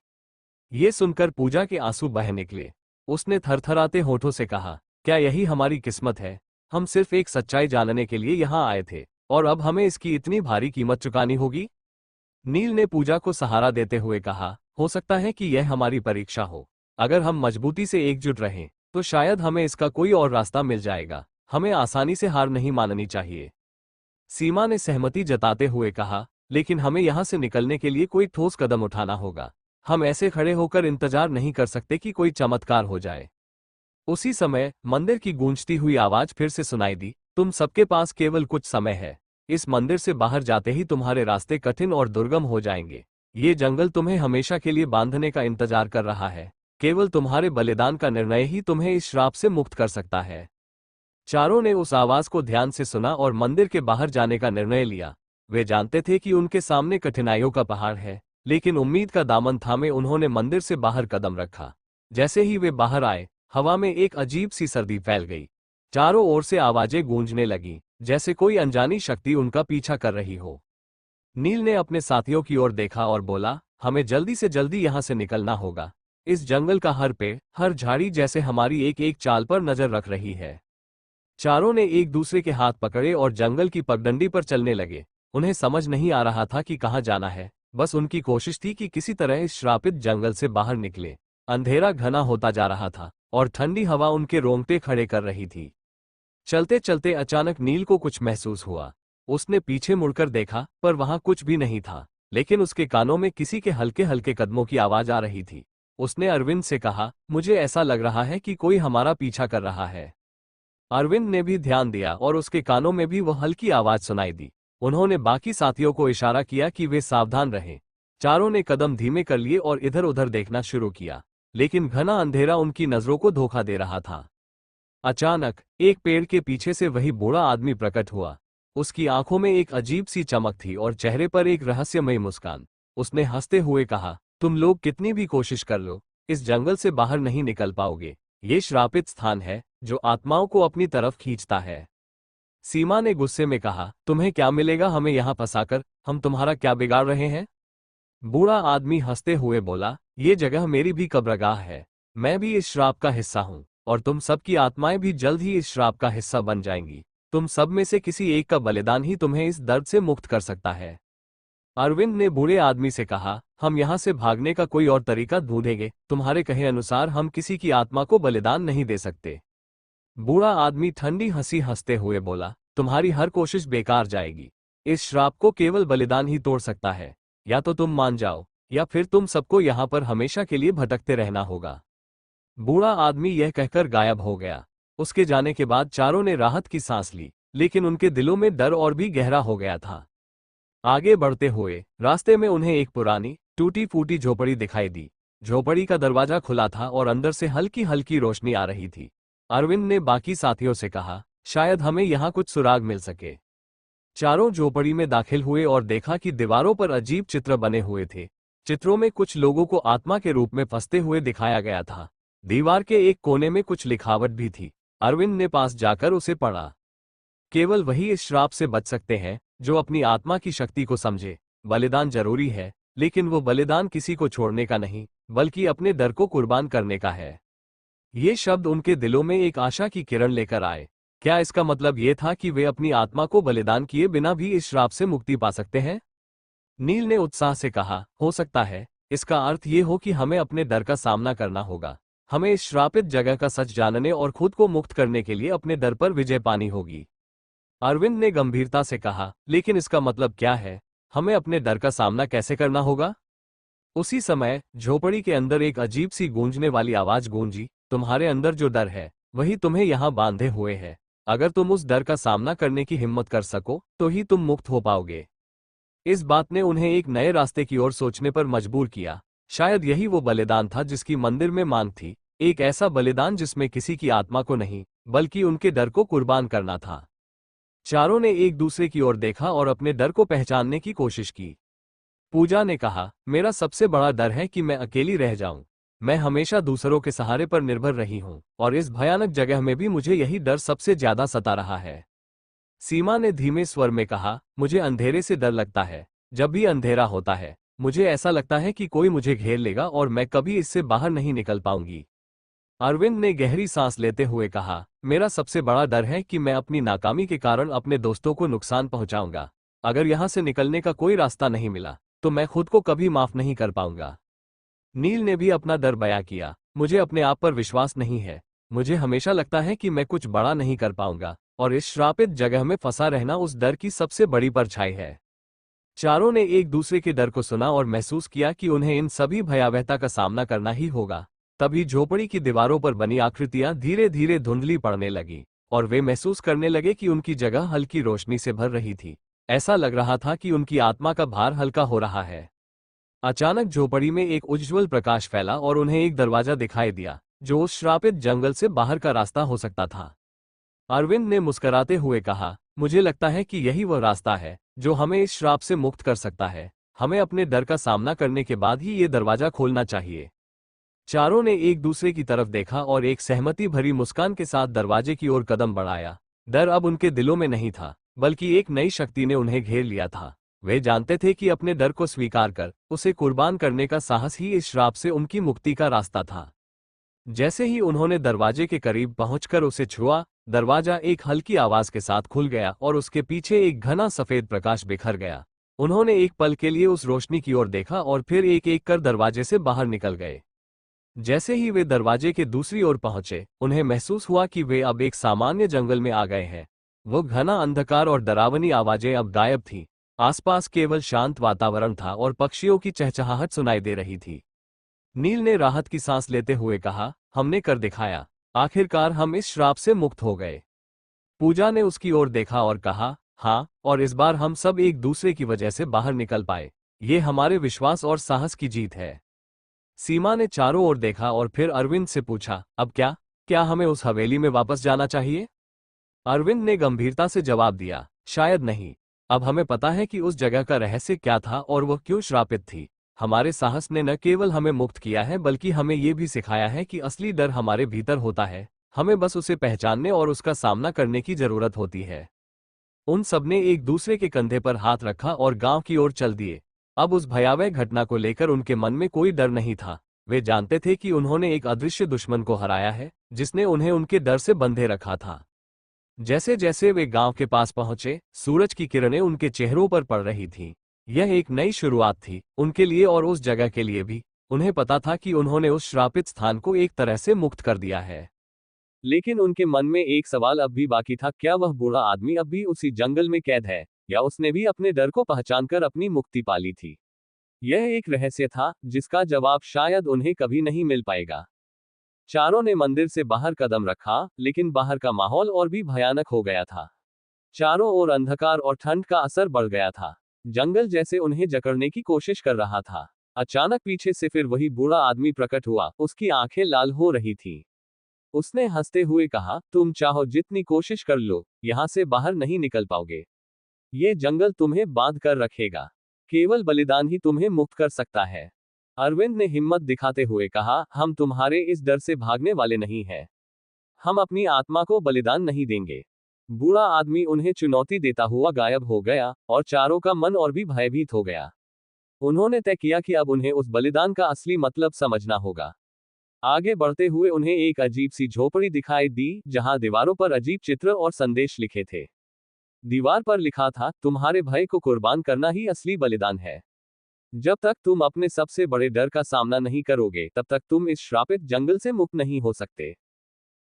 ये सुनकर पूजा के आंसू बह निकले। उसने थरथराते होठों से कहा, क्या यही हमारी किस्मत है? हम सिर्फ एक सच्चाई जानने के लिए यहाँ आए थे, और अब हमें इसकी इतनी भारी कीमत चुकानी होगी? नील ने पूजा को सहारा देते हुए कहा, हो सकता है कि यह हमारी परीक्षा हो। अगर हम मजबूती से एकजुट रहें तो शायद हमें इसका कोई और रास्ता मिल जाएगा। हमें आसानी से हार नहीं माननी चाहिए। सीमा ने सहमति जताते हुए कहा, लेकिन हमें यहां से निकलने के लिए कोई ठोस कदम उठाना होगा। हम ऐसे खड़े होकर इंतजार नहीं कर सकते कि कोई चमत्कार हो जाए। उसी समय मंदिर की गूंजती हुई आवाज फिर से सुनाई दी, तुम सबके पास केवल कुछ समय है। इस मंदिर से बाहर जाते ही तुम्हारे रास्ते कठिन और दुर्गम हो जाएंगे। ये जंगल तुम्हें हमेशा के लिए बांधने का इंतजार कर रहा है। केवल तुम्हारे बलिदान का निर्णय ही तुम्हें इस श्राप से मुक्त कर सकता है। चारों ने उस आवाज को ध्यान से सुना और मंदिर के बाहर जाने का निर्णय लिया। वे जानते थे कि उनके सामने कठिनाइयों का पहाड़ है, लेकिन उम्मीद का दामन थामे उन्होंने मंदिर से बाहर कदम रखा। जैसे ही वे बाहर आए, हवा में एक अजीब सी सर्दी फैल गई। चारों ओर से आवाजें गूंजने लगीं, जैसे कोई अनजानी शक्ति उनका पीछा कर रही हो। नील ने अपने साथियों की ओर देखा और बोला, हमें जल्दी से जल्दी यहां से निकलना होगा। इस जंगल का हर पेड़, हर झाड़ी जैसे हमारी एक एक चाल पर नजर रख रही है। चारों ने एक दूसरे के हाथ पकड़े और जंगल की पगडंडी पर चलने लगे। उन्हें समझ नहीं आ रहा था कि कहाँ जाना है, बस उनकी कोशिश थी कि किसी तरह इस श्रापित जंगल से बाहर निकले। अंधेरा घना होता जा रहा था और ठंडी हवा उनके रोंगटे खड़े कर रही थी। चलते चलते अचानक नील को कुछ महसूस हुआ। उसने पीछे मुड़कर देखा, पर वहां कुछ भी नहीं था, लेकिन उसके कानों में किसी के हल्के हल्के कदमों की आवाज आ रही थी। उसने अरविंद से कहा, मुझे ऐसा लग रहा है कि कोई हमारा पीछा कर रहा है। अरविंद ने भी ध्यान दिया और उसके कानों में भी वह हल्की आवाज सुनाई दी। उन्होंने बाकी साथियों को इशारा किया कि वे सावधान रहें। चारों ने कदम धीमे कर लिए और इधर उधर देखना शुरू किया, लेकिन घना अंधेरा उनकी नजरों को धोखा दे रहा था। अचानक एक पेड़ के पीछे से वही बूढ़ा आदमी प्रकट हुआ। उसकी आंखों में एक अजीब सी चमक थी और चेहरे पर एक रहस्यमयी मुस्कान। उसने हंसते हुए कहा, तुम लोग कितनी भी कोशिश कर लो, इस जंगल से बाहर नहीं निकल पाओगे। ये श्रापित स्थान है जो आत्माओं को अपनी तरफ खींचता है। सीमा ने गुस्से में कहा, तुम्हें क्या मिलेगा हमें यहाँ फंसाकर? हम तुम्हारा क्या बिगाड़ रहे हैं? बूढ़ा आदमी हंसते हुए बोला, ये जगह मेरी भी कब्रगाह है। मैं भी इस श्राप का हिस्सा हूँ और तुम सबकी आत्माएं भी जल्द ही इस श्राप का हिस्सा बन जाएंगी। तुम सब में से किसी एक का बलिदान ही तुम्हें इस दर्द से मुक्त कर सकता है। अरविंद ने बूढ़े आदमी से कहा, हम यहाँ से भागने का कोई और तरीका ढूंढेंगे। तुम्हारे कहे अनुसार हम किसी की आत्मा को बलिदान नहीं दे सकते। बूढ़ा आदमी ठंडी हंसी हंसते हुए बोला, तुम्हारी हर कोशिश बेकार जाएगी। इस श्राप को केवल बलिदान ही तोड़ सकता है। या तो तुम मान जाओ, या फिर तुम सबको यहाँ पर हमेशा के लिए भटकते रहना होगा। बूढ़ा आदमी यह कहकर गायब हो गया। उसके जाने के बाद चारों ने राहत की सांस ली, लेकिन उनके दिलों में डर और भी गहरा हो गया था। आगे बढ़ते हुए रास्ते में उन्हें एक पुरानी टूटी फूटी झोपड़ी दिखाई दी। झोपड़ी का दरवाजा खुला था और अंदर से हल्की हल्की रोशनी आ रही थी। अरविंद ने बाकी साथियों से कहा, शायद हमें यहाँ कुछ सुराग मिल सके। चारों झोपड़ी में दाखिल हुए और देखा कि दीवारों पर अजीब चित्र बने हुए थे। चित्रों में कुछ लोगों को आत्मा के रूप में फंसते हुए दिखाया गया था। दीवार के एक कोने में कुछ लिखावट भी थी। अरविंद ने पास जाकर उसे पढ़ा। केवल वही इस श्राप से बच सकते हैं जो अपनी आत्मा की शक्ति को समझे। बलिदान जरूरी है, लेकिन वो बलिदान किसी को छोड़ने का नहीं, बल्कि अपने डर को कुर्बान करने का है। ये शब्द उनके दिलों में एक आशा की किरण लेकर आए। क्या इसका मतलब ये था कि वे अपनी आत्मा को बलिदान किए बिना भी इस श्राप से मुक्ति पा सकते हैं? नील ने उत्साह से कहा, हो सकता है। इसका अर्थ ये हो कि हमें अपने डर का सामना करना होगा। हमें इस श्रापित जगह का सच जानने और खुद को मुक्त करने के लिए अपने डर पर विजय पानी होगी। अरविंद ने गंभीरता से कहा, लेकिन इसका मतलब क्या है? हमें अपने डर का सामना कैसे करना होगा? उसी समय झोपड़ी के अंदर एक अजीब सी गूंजने वाली आवाज गूंजी, तुम्हारे अंदर जो डर है वही तुम्हें यहाँ बांधे हुए है। अगर तुम उस डर का सामना करने की हिम्मत कर सको तो ही तुम मुक्त हो पाओगे। इस बात ने उन्हें एक नए रास्ते की ओर सोचने पर मजबूर किया। शायद यही वो बलिदान था जिसकी मंदिर में मांग थी। एक ऐसा बलिदान जिसमें किसी की आत्मा को नहीं, बल्कि उनके डर को कुर्बान करना था। चारों ने एक दूसरे की ओर देखा और अपने डर को पहचानने की कोशिश की। पूजा ने कहा, मेरा सबसे बड़ा डर है कि मैं अकेली रह जाऊं। मैं हमेशा दूसरों के सहारे पर निर्भर रही हूं और इस भयानक जगह में भी मुझे यही डर सबसे ज्यादा सता रहा है। सीमा ने धीमे स्वर में कहा, मुझे अंधेरे से डर लगता है। जब भी अंधेरा होता है मुझे ऐसा लगता है कि कोई मुझे घेर लेगा और मैं कभी इससे बाहर नहीं निकल पाऊंगी। अरविंद ने गहरी सांस लेते हुए कहा, मेरा सबसे बड़ा डर है कि मैं अपनी नाकामी के कारण अपने दोस्तों को नुकसान पहुंचाऊंगा। अगर यहां से निकलने का कोई रास्ता नहीं मिला तो मैं खुद को कभी माफ नहीं कर पाऊंगा। नील ने भी अपना डर बयां किया। मुझे अपने आप पर विश्वास नहीं है। मुझे हमेशा लगता है कि मैं कुछ बड़ा नहीं कर पाऊंगा, और इस श्रापित जगह में फंसा रहना उस डर की सबसे बड़ी परछाई है। चारों ने एक दूसरे के डर को सुना और महसूस किया कि उन्हें इन सभी भयावहता का सामना करना ही होगा। तभी झोपड़ी की दीवारों पर बनी आकृतियां धीरे धीरे धुंधली पड़ने लगी, और वे महसूस करने लगे कि उनकी जगह हल्की रोशनी से भर रही थी। ऐसा लग रहा था कि उनकी आत्मा का भार हल्का हो रहा है। अचानक झोपड़ी में एक उज्ज्वल प्रकाश फैला और उन्हें एक दरवाजा दिखाई दिया, जो उस श्रापित जंगल से बाहर का रास्ता हो सकता था। अरविंद ने मुस्कुराते हुए कहा, मुझे लगता है कि यही वह रास्ता है जो हमें इस श्राप से मुक्त कर सकता है। हमें अपने डर का सामना करने के बाद ही ये दरवाजा खोलना चाहिए। चारों ने एक दूसरे की तरफ देखा और एक सहमति भरी मुस्कान के साथ दरवाजे की ओर कदम बढ़ाया। डर अब उनके दिलों में नहीं था, बल्कि एक नई शक्ति ने उन्हें घेर लिया था। वे जानते थे कि अपने डर को स्वीकार कर उसे कुर्बान करने का साहस ही इस श्राप से उनकी मुक्ति का रास्ता था। जैसे ही उन्होंने दरवाजे के करीब पहुंचकर उसे छुआ, दरवाजा एक हल्की आवाज के साथ खुल गया और उसके पीछे एक घना सफेद प्रकाश बिखर गया। उन्होंने एक पल के लिए उस रोशनी की ओर देखा और फिर एक एक कर दरवाजे से बाहर निकल गए। जैसे ही वे दरवाजे के दूसरी ओर पहुंचे, उन्हें महसूस हुआ कि वे अब एक सामान्य जंगल में आ गए हैं। वो घना अंधकार और डरावनी आवाजें अब गायब थीं। आसपास केवल शांत वातावरण था और पक्षियों की चहचहाहट सुनाई दे रही थी। नील ने राहत की सांस लेते हुए कहा, हमने कर दिखाया। आखिरकार हम इस श्राप से मुक्त हो गए। पूजा ने उसकी ओर देखा और कहा, हाँ, और इस बार हम सब एक दूसरे की वजह से बाहर निकल पाए। ये हमारे विश्वास और साहस की जीत है। सीमा ने चारों ओर देखा और फिर अरविंद से पूछा, अब क्या हमें उस हवेली में वापस जाना चाहिए? अरविंद ने गंभीरता से जवाब दिया, शायद नहीं। अब हमें पता है कि उस जगह का रहस्य क्या था और वह क्यों श्रापित थी। हमारे साहस ने न केवल हमें मुक्त किया है, बल्कि हमें यह भी सिखाया है कि असली डर हमारे भीतर होता है। हमें बस उसे पहचानने और उसका सामना करने की जरूरत होती है। उन सबने एक दूसरे के कंधे पर हाथ रखा और गांव की ओर चल दिए। अब उस भयावह घटना को लेकर उनके मन में कोई डर नहीं था। वे जानते थे कि उन्होंने एक अदृश्य दुश्मन को हराया है, जिसने उन्हें उनके डर से बंधे रखा था। जैसे जैसे वे गांव के पास पहुंचे, सूरज की किरणें उनके चेहरों पर पड़ रही थीं। यह एक नई शुरुआत थी, उनके लिए और उस जगह के लिए भी। उन्हें पता था कि उन्होंने उस श्रापित स्थान को एक तरह से मुक्त कर दिया है। लेकिन उनके मन में एक सवाल अब भी बाकी था, क्या वह बूढ़ा आदमी अब भी उसी जंगल में कैद है, या उसने भी अपने डर को पहचानकर अपनी मुक्ति पाली थी? यह एक रहस्य था, जिसका जवाब शायद उन्हें कभी नहीं मिल पाएगा। चारों ने मंदिर से बाहर कदम रखा, लेकिन बाहर का माहौल और भी भयानक हो गया था। चारों ओर अंधकार और ठंड का असर बढ़ गया था। जंगल जैसे उन्हें जकड़ने की कोशिश कर रहा था। अचानक पीछे से फिर वही बूढ़ा आदमी प्रकट हुआ। उसकी आंखें लाल हो रही थीं। उसने हंसते हुए कहा, तुम चाहो जितनी कोशिश कर लो, यहां से बाहर नहीं निकल पाओगे। ये जंगल तुम्हें बांध कर रखेगा। केवल बलिदान ही तुम्हें मुक्त कर सकता है। अरविंद ने हिम्मत दिखाते हुए कहा, हम तुम्हारे इस डर से भागने वाले नहीं हैं। हम अपनी आत्मा को बलिदान नहीं देंगे। बूढ़ा आदमी उन्हें चुनौती देता हुआ गायब हो गया, और चारों का मन और भी भयभीत हो गया। उन्होंने तय किया कि अब उन्हें उस बलिदान का असली मतलब समझना होगा। आगे बढ़ते हुए उन्हें एक अजीब सी झोपड़ी दिखाई दी, जहां दीवारों पर अजीब चित्र और संदेश लिखे थे। दीवार पर लिखा था, तुम्हारे भय को कुर्बान करना ही असली बलिदान है। जब तक तुम अपने सबसे बड़े डर का सामना नहीं करोगे, तब तक तुम इस श्रापित जंगल से मुक्त नहीं हो सकते।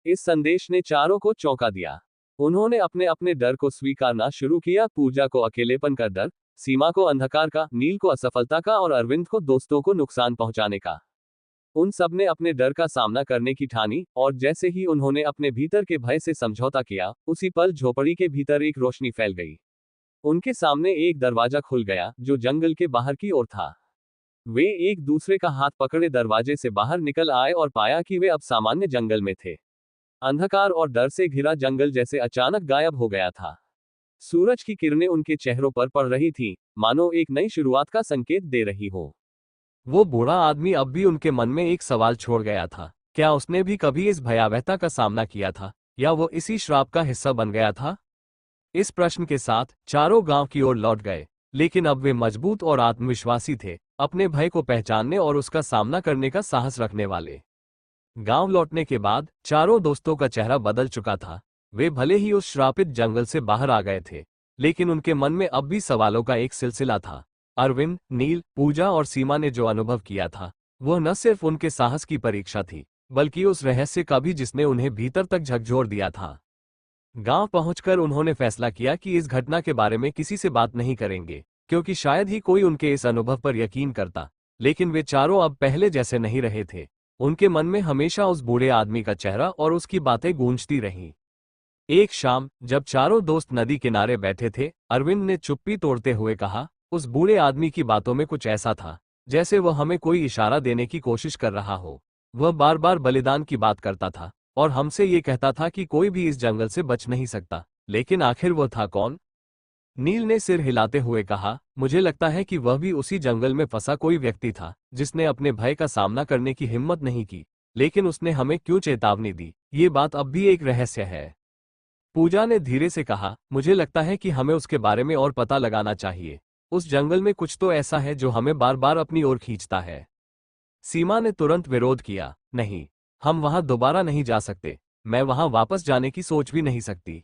इस संदेश ने चारों को चौंका दिया। उन्होंने अपने अपने डर को स्वीकारना शुरू किया। पूजा को अकेलेपन का डर, सीमा को अंधकार का, नील को असफलता का और अरविंद को दोस्तों को नुकसान पहुंचाने का। उन सब ने अपने डर का सामना करने की ठानी, और जैसे ही उन्होंने अपने भीतर के भय से समझौता किया, उसी पल झोपड़ी के भीतर एक रोशनी फैल गई। उनके सामने एक दरवाजा खुल गया, जो जंगल के बाहर की ओर था। वे एक दूसरे का हाथ पकड़े दरवाजे से बाहर निकल आए और पाया कि वे अब सामान्य जंगल में थे। अंधकार और डर से घिरा जंगल जैसे अचानक गायब हो गया था। सूरज की किरणें उनके चेहरों पर पड़ रही थीं, मानो एक नई शुरुआत का संकेत दे रही हो। वो बूढ़ा आदमी अब भी उनके मन में एक सवाल छोड़ गया था, क्या उसने भी कभी इस भयावहता का सामना किया था, या वो इसी श्राप का हिस्सा बन गया था? इस प्रश्न के साथ चारों गांव की ओर लौट गए, लेकिन अब वे मजबूत और आत्मविश्वासी थे, अपने भय को पहचानने और उसका सामना करने का साहस रखने वाले। गांव लौटने के बाद चारों दोस्तों का चेहरा बदल चुका था। वे भले ही उस श्रापित जंगल से बाहर आ गए थे, लेकिन उनके मन में अब भी सवालों का एक सिलसिला था। अरविंद, नील, पूजा और सीमा ने जो अनुभव किया था, वह न सिर्फ उनके साहस की परीक्षा थी, बल्कि उस रहस्य का भी जिसने उन्हें भीतर तक झकझोर दिया था। गांव पहुंचकर उन्होंने फैसला किया कि इस घटना के बारे में किसी से बात नहीं करेंगे, क्योंकि शायद ही कोई उनके इस अनुभव पर यकीन करता। लेकिन वे चारों अब पहले जैसे नहीं रहे थे। उनके मन में हमेशा उस बूढ़े आदमी का चेहरा और उसकी बातें गूंजती रहीं। एक शाम जब चारों दोस्त नदी किनारे बैठे थे, अरविंद ने चुप्पी तोड़ते हुए कहा, उस बूढ़े आदमी की बातों में कुछ ऐसा था जैसे वह हमें कोई इशारा देने की कोशिश कर रहा हो। वह बार बार बलिदान की बात करता था और हमसे ये कहता था कि कोई भी इस जंगल से बच नहीं सकता। लेकिन आखिर वह था कौन? नील ने सिर हिलाते हुए कहा, मुझे लगता है कि वह भी उसी जंगल में फंसा कोई व्यक्ति था जिसने अपने भय का सामना करने की हिम्मत नहीं की। लेकिन उसने हमें क्यों चेतावनी दी, ये बात अब भी एक रहस्य है। पूजा ने धीरे से कहा, मुझे लगता है कि हमें उसके बारे में और पता लगाना चाहिए। उस जंगल में कुछ तो ऐसा है जो हमें बार बार अपनी ओर खींचता है। सीमा ने तुरंत विरोध किया, नहीं, हम वहां दोबारा नहीं जा सकते। मैं वहां वापस जाने की सोच भी नहीं सकती।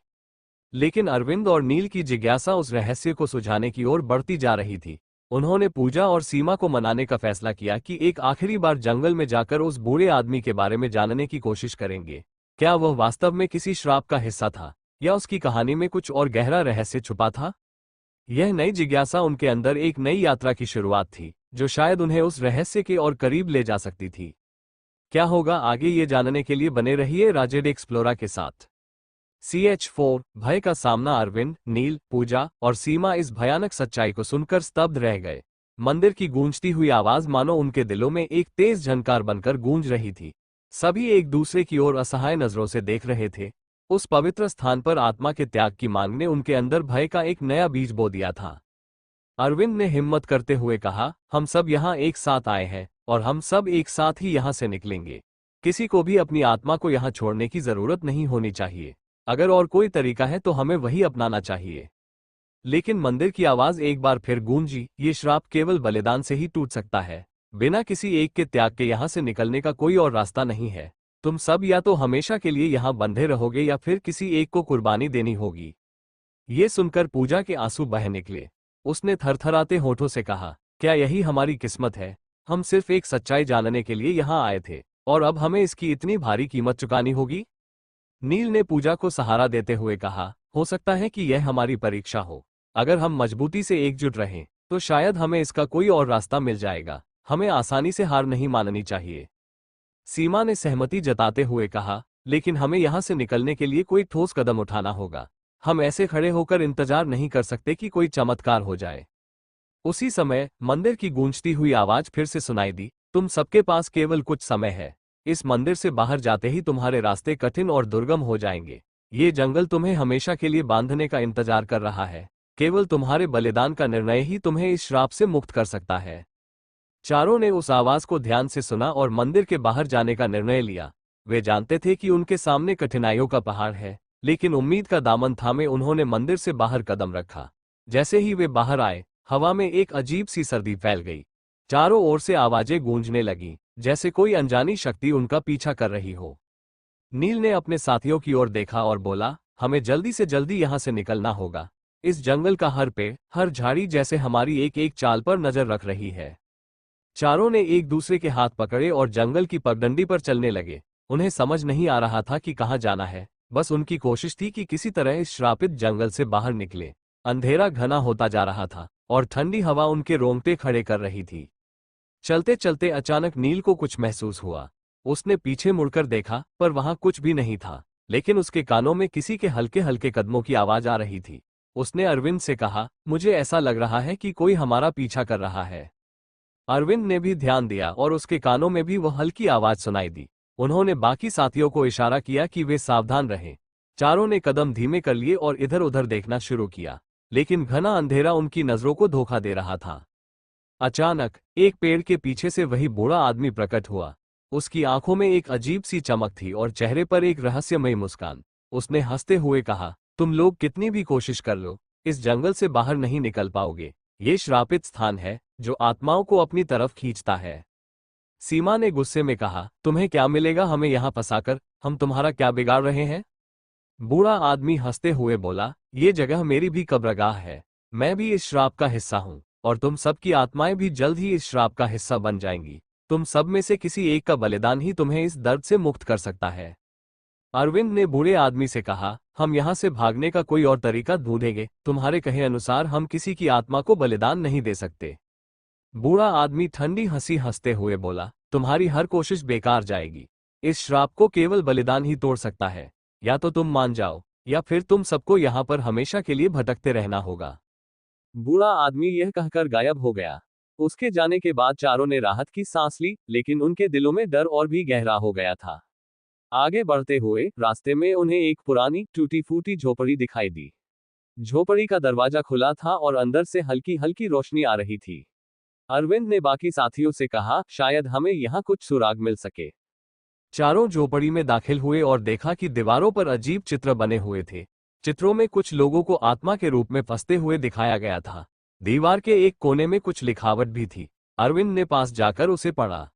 लेकिन अरविंद और नील की जिज्ञासा उस रहस्य को सुझाने की ओर बढ़ती जा रही थी। उन्होंने पूजा और सीमा को मनाने का फैसला किया कि एक आखिरी बार जंगल में जाकर उस बूढ़े आदमी के बारे में जानने की कोशिश करेंगे। क्या वह वास्तव में किसी श्राप का हिस्सा था या उसकी कहानी में कुछ और गहरा रहस्य छुपा था? यह नई जिज्ञासा उनके अंदर एक नई यात्रा की शुरुआत थी, जो शायद उन्हें उस रहस्य के और करीब ले जा सकती थी। क्या होगा आगे, ये जानने के लिए बने रहिए राजेड एक्सप्लोरा के साथ। CH4 भय का सामना। अरविंद, नील, पूजा और सीमा इस भयानक सच्चाई को सुनकर स्तब्ध रह गए। मंदिर की गूंजती हुई आवाज मानो उनके दिलों में एक तेज झनकार बनकर गूंज रही थी। सभी एक दूसरे की ओर असहाय नजरों से देख रहे थे। उस पवित्र स्थान पर आत्मा के त्याग की मांग ने उनके अंदर भय का एक नया बीज बो दिया था। अरविंद ने हिम्मत करते हुए कहा, हम सब यहाँ एक साथ आए हैं और हम सब एक साथ ही यहाँ से निकलेंगे। किसी को भी अपनी आत्मा को यहाँ छोड़ने की जरूरत नहीं होनी चाहिए। अगर और कोई तरीका है तो हमें वही अपनाना चाहिए। लेकिन मंदिर की आवाज एक बार फिर गूंजी, ये श्राप केवल बलिदान से ही टूट सकता है। बिना किसी एक के त्याग के यहाँ से निकलने का कोई और रास्ता नहीं है। तुम सब या तो हमेशा के लिए यहाँ बंधे रहोगे या फिर किसी एक को कुर्बानी देनी होगी। ये सुनकर पूजा के आंसू बह निकले। उसने थरथराते होठों से कहा, क्या यही हमारी किस्मत है? हम सिर्फ एक सच्चाई जानने के लिए यहाँ आए थे और अब हमें इसकी इतनी भारी कीमत चुकानी होगी? नील ने पूजा को सहारा देते हुए कहा, हो सकता है कि यह हमारी परीक्षा हो। अगर हम मजबूती से एकजुट रहें तो शायद हमें इसका कोई और रास्ता मिल जाएगा। हमें आसानी से हार नहीं माननी चाहिए। सीमा ने सहमति जताते हुए कहा, लेकिन हमें यहाँ से निकलने के लिए कोई ठोस कदम उठाना होगा। हम ऐसे खड़े होकर इंतजार नहीं कर सकते कि कोई चमत्कार हो जाए। उसी समय मंदिर की गूंजती हुई आवाज फिर से सुनाई दी, तुम सबके पास केवल कुछ समय है। इस मंदिर से बाहर जाते ही तुम्हारे रास्ते कठिन और दुर्गम हो जाएंगे। ये जंगल तुम्हें हमेशा के लिए बांधने का इंतजार कर रहा है। केवल तुम्हारे बलिदान का निर्णय ही तुम्हें इस श्राप से मुक्त कर सकता है। चारों ने उस आवाज को ध्यान से सुना और मंदिर के बाहर जाने का निर्णय लिया। वे जानते थे कि उनके सामने कठिनाइयों का पहाड़ है, लेकिन उम्मीद का दामन थामे उन्होंने मंदिर से बाहर कदम रखा। जैसे ही वे बाहर आए, हवा में एक अजीब सी सर्दी फैल गई। चारों ओर से आवाजें गूंजने लगीं, जैसे कोई अनजानी शक्ति उनका पीछा कर रही हो। नील ने अपने साथियों की ओर देखा और बोला, हमें जल्दी से जल्दी यहाँ से निकलना होगा। इस जंगल का हर पेड़, हर झाड़ी जैसे हमारी एक एक चाल पर नजर रख रही है। चारों ने एक दूसरे के हाथ पकड़े और जंगल की पगडंडी पर चलने लगे। उन्हें समझ नहीं आ रहा था कि कहाँ जाना है, बस उनकी कोशिश थी कि किसी तरह इस श्रापित जंगल से बाहर निकले। अंधेरा घना होता जा रहा था और ठंडी हवा उनके रोंगटे खड़े कर रही थी। चलते चलते अचानक नील को कुछ महसूस हुआ। उसने पीछे मुड़कर देखा, पर वहां कुछ भी नहीं था, लेकिन उसके कानों में किसी के हल्के हल्के कदमों की आवाज आ रही थी। उसने अरविंद से कहा, मुझे ऐसा लग रहा है कि कोई हमारा पीछा कर रहा है। अरविंद ने भी ध्यान दिया और उसके कानों में भी वह हल्की आवाज सुनाई दी। उन्होंने बाकी साथियों को इशारा किया कि वे सावधान रहें। चारों ने कदम धीमे कर लिए और इधर उधर देखना शुरू किया, लेकिन घना अंधेरा उनकी नजरों को धोखा दे रहा था। अचानक एक पेड़ के पीछे से वही बूढ़ा आदमी प्रकट हुआ। उसकी आंखों में एक अजीब सी चमक थी और चेहरे पर एक रहस्यमयी मुस्कान। उसने हंसते हुए कहा, तुम लोग कितनी भी कोशिश कर लो, इस जंगल से बाहर नहीं निकल पाओगे। ये श्रापित स्थान है जो आत्माओं को अपनी तरफ खींचता है। सीमा ने गुस्से में कहा, तुम्हें क्या मिलेगा हमें यहाँ फंसाकर? हम तुम्हारा क्या बिगाड़ रहे हैं? बूढ़ा आदमी हंसते हुए बोला, ये जगह मेरी भी कब्रगाह है। मैं भी इस श्राप का हिस्सा हूँ और तुम सबकी आत्माएं भी जल्द ही इस श्राप का हिस्सा बन जाएंगी। तुम सब में से किसी एक का बलिदान ही तुम्हें इस दर्द से मुक्त कर सकता है। अरविंद ने बूढ़े आदमी से कहा, हम यहाँ से भागने का कोई और तरीका ढूंढेंगे, तुम्हारे कहे अनुसार हम किसी की आत्मा को बलिदान नहीं दे सकते। बूढ़ा आदमी ठंडी हंसी हंसते हुए बोला, तुम्हारी हर कोशिश बेकार जाएगी। इस श्राप को केवल बलिदान ही तोड़ सकता है। या तो तुम मान जाओ या फिर तुम सबको यहाँ पर हमेशा के लिए भटकते रहना होगा। बूढ़ा आदमी यह कहकर गायब हो गया। उसके जाने के बाद चारों ने राहत की सांस ली, लेकिन उनके दिलों में डर और भी गहरा हो गया था। आगे बढ़ते हुए रास्ते में उन्हें एक पुरानी टूटी फूटी झोपड़ी दिखाई दी। झोपड़ी का दरवाजा खुला था और अंदर से हल्की हल्की रोशनी आ रही थी। अरविंद ने बाकी साथियों से कहा, शायद हमें यहाँ कुछ सुराग मिल सके। चारों झोपड़ी में दाखिल हुए और देखा कि दीवारों पर अजीब चित्र बने हुए थे। चित्रों में कुछ लोगों को आत्मा के रूप में फंसते हुए दिखाया गया था। दीवार के एक कोने में कुछ लिखावट भी थी। अरविंद ने पास जाकर उसे पढ़ा।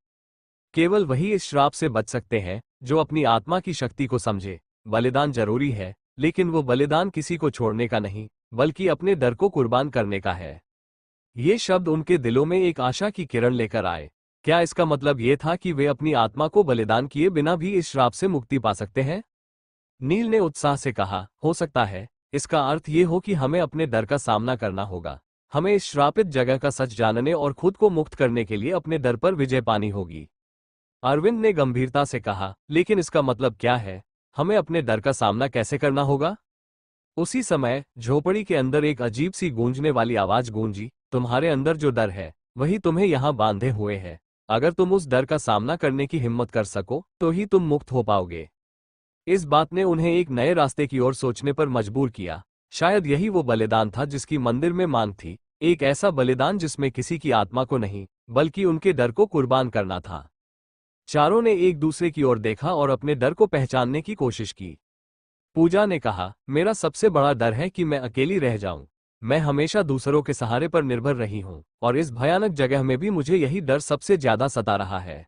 केवल वही इस श्राप से बच सकते हैं जो अपनी आत्मा की शक्ति को समझे। बलिदान जरूरी है, लेकिन वो बलिदान किसी को छोड़ने का नहीं, बल्कि अपने डर को कुर्बान करने का है। ये शब्द उनके दिलों में एक आशा की किरण लेकर आए। क्या इसका मतलब ये था कि वे अपनी आत्मा को बलिदान किए बिना भी इस श्राप से मुक्ति पा सकते हैं? नील ने उत्साह से कहा, हो सकता है। इसका अर्थ ये हो कि हमें अपने डर का सामना करना होगा। हमें इस श्रापित जगह का सच जानने और खुद को मुक्त करने के लिए अपने डर पर विजय पानी होगी। अरविंद ने गंभीरता से कहा, लेकिन इसका मतलब क्या है? हमें अपने डर का सामना कैसे करना होगा? उसी समय झोपड़ी के अंदर एक अजीब सी गूंजने वाली आवाज गूंजी, तुम्हारे अंदर जो डर है वही तुम्हें यहाँ बांधे हुए है। अगर तुम उस डर का सामना करने की हिम्मत कर सको तो ही तुम मुक्त हो पाओगे। इस बात ने उन्हें एक नए रास्ते की ओर सोचने पर मजबूर किया। शायद यही वो बलिदान था जिसकी मंदिर में मांग थी, एक ऐसा बलिदान जिसमें किसी की आत्मा को नहीं बल्कि उनके डर को कुर्बान करना था। चारों ने एक दूसरे की ओर देखा और अपने डर को पहचानने की कोशिश की। पूजा ने कहा, मेरा सबसे बड़ा डर है कि मैं अकेली रह जाऊं। मैं हमेशा दूसरों के सहारे पर निर्भर रही हूं और इस भयानक जगह में भी मुझे यही डर सबसे ज्यादा सता रहा है।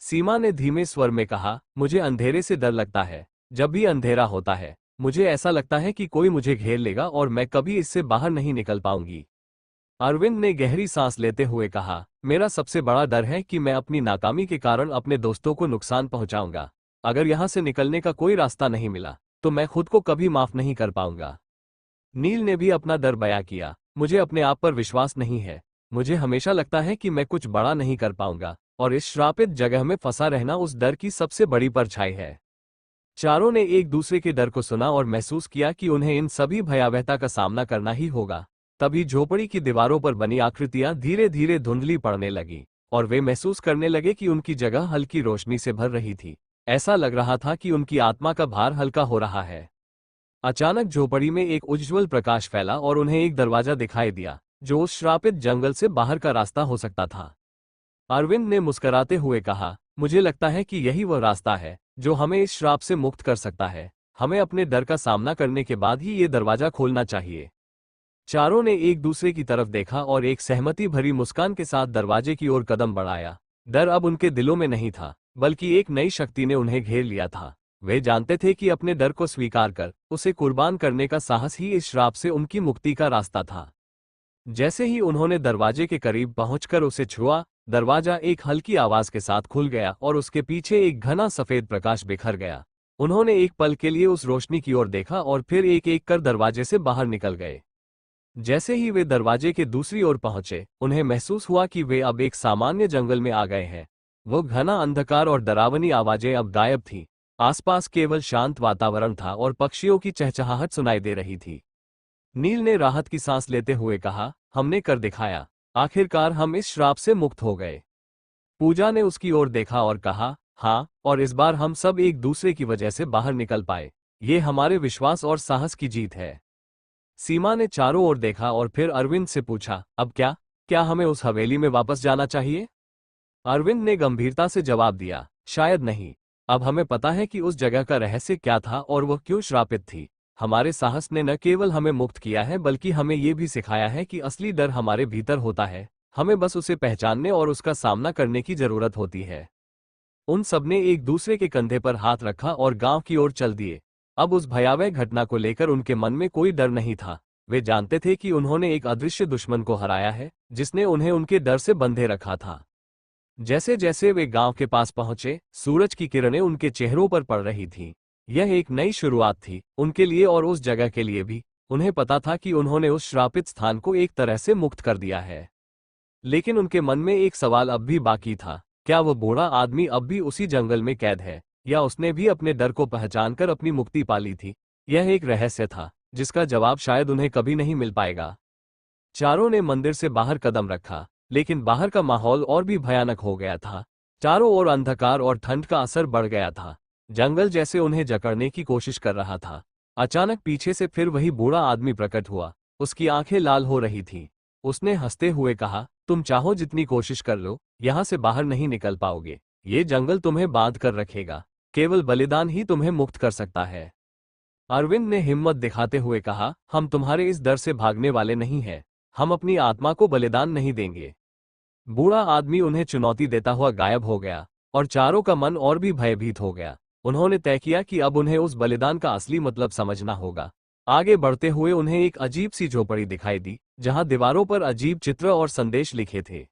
सीमा ने धीमे स्वर में कहा, मुझे अंधेरे से डर लगता है। जब भी अंधेरा होता है मुझे ऐसा लगता है कि कोई मुझे घेर लेगा और मैं कभी इससे बाहर नहीं निकल पाऊंगी। अरविंद ने गहरी सांस लेते हुए कहा, मेरा सबसे बड़ा डर है कि मैं अपनी नाकामी के कारण अपने दोस्तों को नुकसान पहुंचाऊंगा। अगर यहां से निकलने का कोई रास्ता नहीं मिला तो मैं खुद को कभी माफ नहीं कर पाऊंगा। नील ने भी अपना डर बयां किया, मुझे अपने आप पर विश्वास नहीं है। मुझे हमेशा लगता है कि मैं कुछ बड़ा नहीं कर पाऊंगा और इस श्रापित जगह में फंसा रहना उस डर की सबसे बड़ी परछाई है। चारों ने एक दूसरे के डर को सुना और महसूस किया कि उन्हें इन सभी भयावहता का सामना करना ही होगा। तभी झोपड़ी की दीवारों पर बनी आकृतियां धीरे धीरे धुंधली पड़ने लगी और वे महसूस करने लगे कि उनकी जगह हल्की रोशनी से भर रही थी। ऐसा लग रहा था कि उनकी आत्मा का भार हल्का हो रहा है। अचानक झोपड़ी में एक उज्ज्वल प्रकाश फैला और उन्हें एक दरवाजा दिखाई दिया जो उस श्रापित जंगल से बाहर का रास्ता हो सकता था। अरविंद ने मुस्कुराते हुए कहा, मुझे लगता है कि यही वह रास्ता है जो हमें इस श्राप से मुक्त कर सकता है। हमें अपने डर का सामना करने के बाद ही ये दरवाजा खोलना चाहिए। चारों ने एक दूसरे की तरफ देखा और एक सहमति भरी मुस्कान के साथ दरवाजे की ओर कदम बढ़ाया। डर अब उनके दिलों में नहीं था, बल्कि एक नई शक्ति ने उन्हें घेर लिया था। वे जानते थे कि अपने डर को स्वीकार कर उसे कुर्बान करने का साहस ही इस श्राप से उनकी मुक्ति का रास्ता था। जैसे ही उन्होंने दरवाजे के करीब पहुंचकर उसे छुआ, दरवाजा एक हल्की आवाज के साथ खुल गया और उसके पीछे एक घना सफेद प्रकाश बिखर गया। उन्होंने एक पल के लिए उस रोशनी की ओर देखा और फिर एक एक कर दरवाजे से बाहर निकल गए। जैसे ही वे दरवाजे के दूसरी ओर पहुंचे, उन्हें महसूस हुआ कि वे अब एक सामान्य जंगल में आ गए हैं। वो घना अंधकार और डरावनी आवाजें अब गायब थीं। आसपास केवल शांत वातावरण था और पक्षियों की चहचहाहट सुनाई दे रही थी। नील ने राहत की सांस लेते हुए कहा, हमने कर दिखाया। आखिरकार हम इस श्राप से मुक्त हो गए। पूजा ने उसकी ओर देखा और कहा, हाँ, और इस बार हम सब एक दूसरे की वजह से बाहर निकल पाए। ये हमारे विश्वास और साहस की जीत है। सीमा ने चारों ओर देखा और फिर अरविंद से पूछा, अब क्या हमें उस हवेली में वापस जाना चाहिए? अरविंद ने गंभीरता से जवाब दिया, शायद नहीं। अब हमें पता है कि उस जगह का रहस्य क्या था और वह क्यों श्रापित थी। हमारे साहस ने न केवल हमें मुक्त किया है बल्कि हमें ये भी सिखाया है कि असली डर हमारे भीतर होता है। हमें बस उसे पहचानने और उसका सामना करने की जरूरत होती है। उन सबने एक दूसरे के कंधे पर हाथ रखा और गांव की ओर चल दिए। अब उस भयावह घटना को लेकर उनके मन में कोई डर नहीं था। वे जानते थे कि उन्होंने एक अदृश्य दुश्मन को हराया है जिसने उन्हें उनके डर से बंधे रखा था। जैसे जैसे वे गांव के पास पहुंचे, सूरज की किरणें उनके चेहरों पर पड़ रही थीं। यह एक नई शुरुआत थी, उनके लिए और उस जगह के लिए भी। उन्हें पता था कि उन्होंने उस श्रापित स्थान को एक तरह से मुक्त कर दिया है। लेकिन उनके मन में एक सवाल अब भी बाकी था, क्या वो बूढ़ा आदमी अब भी उसी जंगल में कैद है, या उसने भी अपने डर को पहचानकर अपनी मुक्ति पा ली थी? यह एक रहस्य था, जिसका जवाब शायद उन्हें कभी नहीं मिल पाएगा। चारों ने मंदिर से बाहर कदम रखा, लेकिन बाहर का माहौल और भी भयानक हो गया था। चारों ओर अंधकार और ठंड का असर बढ़ गया था। जंगल जैसे उन्हें जकड़ने की कोशिश कर रहा था। अचानक पीछे से फिर वही बूढ़ा आदमी प्रकट हुआ। उसकी आंखें लाल हो रही थीं। उसने हंसते हुए कहा, तुम चाहो जितनी कोशिश कर लो, यहां से बाहर नहीं निकल पाओगे। ये जंगल तुम्हें बांध कर रखेगा। केवल बलिदान ही तुम्हें मुक्त कर सकता है। अरविंद ने हिम्मत दिखाते हुए कहा, हम तुम्हारे इस डर से भागने वाले नहीं हैं। हम अपनी आत्मा को बलिदान नहीं देंगे। बूढ़ा आदमी उन्हें चुनौती देता हुआ गायब हो गया, और चारों का मन और भी भयभीत हो गया। उन्होंने तय किया कि अब उन्हें उस बलिदान का असली मतलब समझना होगा। आगे बढ़ते हुए उन्हें एक अजीब सी झोपड़ी दिखाई दी, जहां दीवारों पर अजीब चित्र और संदेश लिखे थे।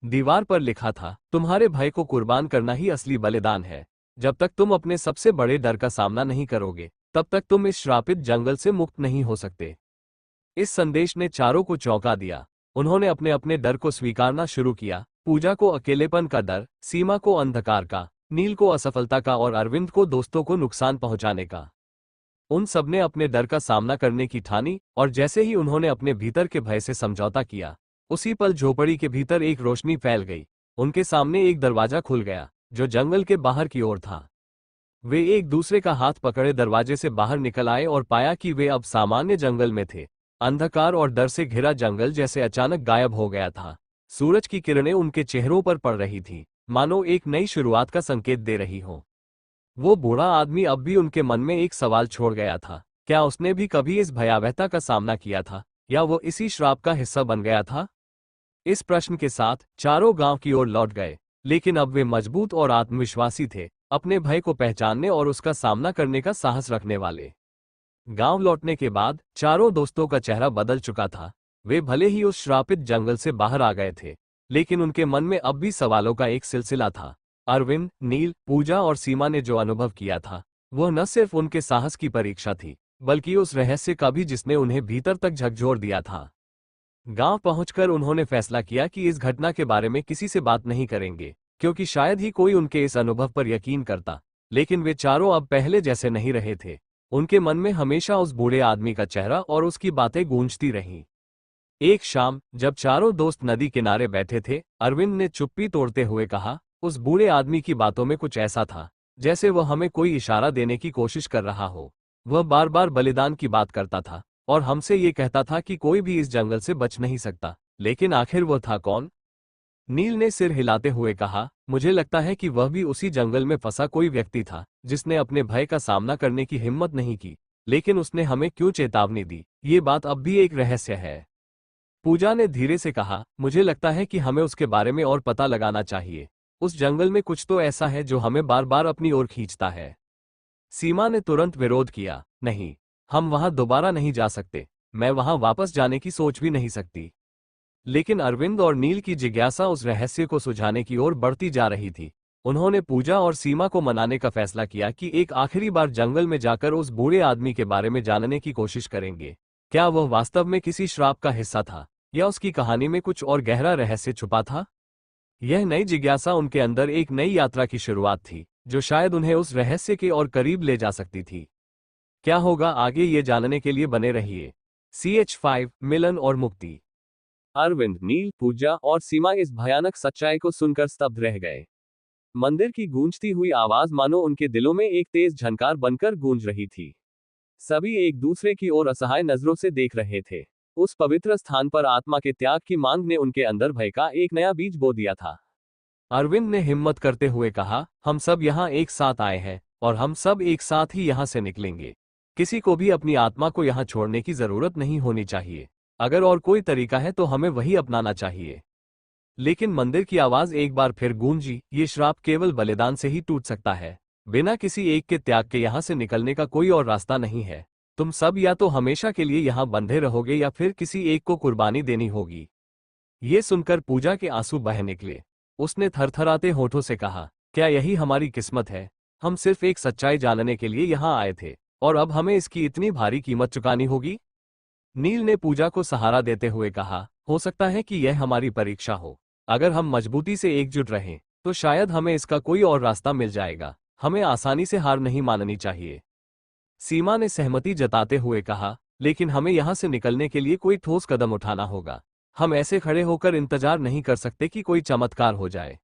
दीवार पर लिखा था, तुम्हारे भय को कुर्बान करना ही असली बलिदान है। जब तक तुम अपने सबसे बड़े डर का सामना नहीं करोगे, तब तक तुम इस श्रापित जंगल से मुक्त नहीं हो सकते। इस संदेश ने चारों को चौंका दिया। उन्होंने अपने अपने डर को स्वीकारना शुरू किया। पूजा को अकेलेपन का डर, सीमा को अंधकार का, नील को असफलता का और अरविंद को दोस्तों को नुकसान पहुंचाने का। उन सबने अपने डर का सामना करने की ठानी, और जैसे ही उन्होंने अपने भीतर के भय से समझौता किया, उसी पल झोपड़ी के भीतर एक रोशनी फैल गई। उनके सामने एक दरवाजा खुल गया, जो जंगल के बाहर की ओर था। वे एक दूसरे का हाथ पकड़े दरवाजे से बाहर निकल आए और पाया कि वे अब सामान्य जंगल में थे। अंधकार और डर से घिरा जंगल जैसे अचानक गायब हो गया था। सूरज की किरणें उनके चेहरों पर पड़ रही थीं, मानो एक नई शुरुआत का संकेत दे रही हो। वो बूढ़ा आदमी अब भी उनके मन में एक सवाल छोड़ गया था, क्या उसने भी कभी इस भयावहता का सामना किया था, या वो इसी श्राप का हिस्सा बन गया था? इस प्रश्न के साथ चारों गांव की ओर लौट गए, लेकिन अब वे मजबूत और आत्मविश्वासी थे, अपने भय को पहचानने और उसका सामना करने का साहस रखने वाले। गांव लौटने के बाद चारों दोस्तों का चेहरा बदल चुका था। वे भले ही उस श्रापित जंगल से बाहर आ गए थे, लेकिन उनके मन में अब भी सवालों का एक सिलसिला था। अरविंद, नील, पूजा और सीमा ने जो अनुभव किया था, वह न सिर्फ उनके साहस की परीक्षा थी, बल्कि उस रहस्य का भी जिसने उन्हें भीतर तक झकझोर दिया था। गांव पहुंचकर उन्होंने फैसला किया कि इस घटना के बारे में किसी से बात नहीं करेंगे, क्योंकि शायद ही कोई उनके इस अनुभव पर यकीन करता। लेकिन वे चारों अब पहले जैसे नहीं रहे थे। उनके मन में हमेशा उस बूढ़े आदमी का चेहरा और उसकी बातें गूंजती रहीं। एक शाम, जब चारों दोस्त नदी किनारे बैठे थे, अरविंद ने चुप्पी तोड़ते हुए कहा, उस बूढ़े आदमी की बातों में कुछ ऐसा था, जैसे वह हमें कोई इशारा देने की कोशिश कर रहा हो। वह बार बार बलिदान की बात करता था, और हमसे ये कहता था कि कोई भी इस जंगल से बच नहीं सकता। लेकिन आखिर वह था कौन? नील ने सिर हिलाते हुए कहा, मुझे लगता है कि वह भी उसी जंगल में फंसा कोई व्यक्ति था, जिसने अपने भय का सामना करने की हिम्मत नहीं की। लेकिन उसने हमें क्यों चेतावनी दी, ये बात अब भी एक रहस्य है। पूजा ने धीरे से कहा, मुझे लगता है कि हमें उसके बारे में और पता लगाना चाहिए। उस जंगल में कुछ तो ऐसा है जो हमें बार बार अपनी ओर खींचता है। सीमा ने तुरंत विरोध किया, नहीं, हम वहां दोबारा नहीं जा सकते। मैं वहां वापस जाने की सोच भी नहीं सकती। लेकिन अरविंद और नील की जिज्ञासा उस रहस्य को सुझाने की ओर बढ़ती जा रही थी। उन्होंने पूजा और सीमा को मनाने का फैसला किया कि एक आखिरी बार जंगल में जाकर उस बूढ़े आदमी के बारे में जानने की कोशिश करेंगे। क्या वह वास्तव में किसी श्राप का हिस्सा था, या उसकी कहानी में कुछ और गहरा रहस्य छुपा था? यह नई जिज्ञासा उनके अंदर एक नई यात्रा की शुरुआत थी, जो शायद उन्हें उस रहस्य के और करीब ले जा सकती थी। क्या होगा आगे, ये जानने के लिए बने रहिए। CH5 मिलन और मुक्ति। अरविंद, नील, पूजा और सीमा इस भयानक सच्चाई को सुनकर स्तब्ध रह गए। मंदिर की गूंजती हुई आवाज मानो उनके दिलों में एक तेज झनकार बनकर गूंज रही थी। सभी एक दूसरे की ओर असहाय नजरों से देख रहे थे। उस पवित्र स्थान पर आत्मा के त्याग की मांग ने उनके अंदर भय का एक नया बीज बो दिया था। अरविंद ने हिम्मत करते हुए कहा, हम सब यहाँ एक साथ आए हैं, और हम सब एक साथ ही यहाँ से निकलेंगे। किसी को भी अपनी आत्मा को यहाँ छोड़ने की जरूरत नहीं होनी चाहिए। अगर और कोई तरीका है तो हमें वही अपनाना चाहिए। लेकिन मंदिर की आवाज एक बार फिर गूंजी, ये श्राप केवल बलिदान से ही टूट सकता है। बिना किसी एक के त्याग के यहाँ से निकलने का कोई और रास्ता नहीं है। तुम सब या तो हमेशा के लिए यहाँ बंधे रहोगे, या फिर किसी एक को कुर्बानी देनी होगी। ये सुनकर पूजा के आंसू बह निकले। उसने थरथराते होठों से कहा, क्या यही हमारी किस्मत है? हम सिर्फ एक सच्चाई जानने के लिए यहाँ आए थे, और अब हमें इसकी इतनी भारी कीमत चुकानी होगी? नील ने पूजा को सहारा देते हुए कहा, हो सकता है कि यह हमारी परीक्षा हो। अगर हम मजबूती से एकजुट रहें, तो शायद हमें इसका कोई और रास्ता मिल जाएगा। हमें आसानी से हार नहीं माननी चाहिए। सीमा ने सहमति जताते हुए कहा, लेकिन हमें यहाँ से निकलने के लिए कोई ठोस कदम उठाना होगा। हम ऐसे खड़े होकर इंतजार नहीं कर सकते कि कोई चमत्कार हो जाए।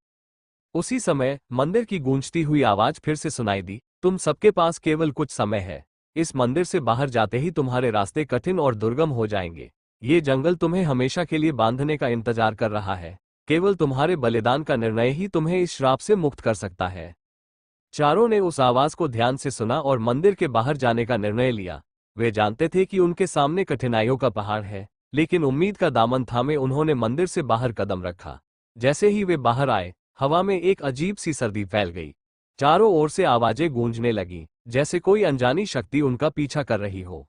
उसी समय मंदिर की गूंजती हुई आवाज फिर से सुनाई दी, तुम सबके पास केवल कुछ समय है। इस मंदिर से बाहर जाते ही तुम्हारे रास्ते कठिन और दुर्गम हो जाएंगे। ये जंगल तुम्हें हमेशा के लिए बांधने का इंतजार कर रहा है। केवल तुम्हारे बलिदान का निर्णय ही तुम्हें इस श्राप से मुक्त कर सकता है। चारों ने उस आवाज को ध्यान से सुना और मंदिर के बाहर जाने का निर्णय लिया। वे जानते थे कि उनके सामने कठिनाइयों का पहाड़ है, लेकिन उम्मीद का दामन थामे उन्होंने मंदिर से बाहर कदम रखा। जैसे ही वे बाहर आए, हवा में एक अजीब सी सर्दी फैल गई। चारों ओर से आवाजें गूंजने लगीं, जैसे कोई अनजानी शक्ति उनका पीछा कर रही हो।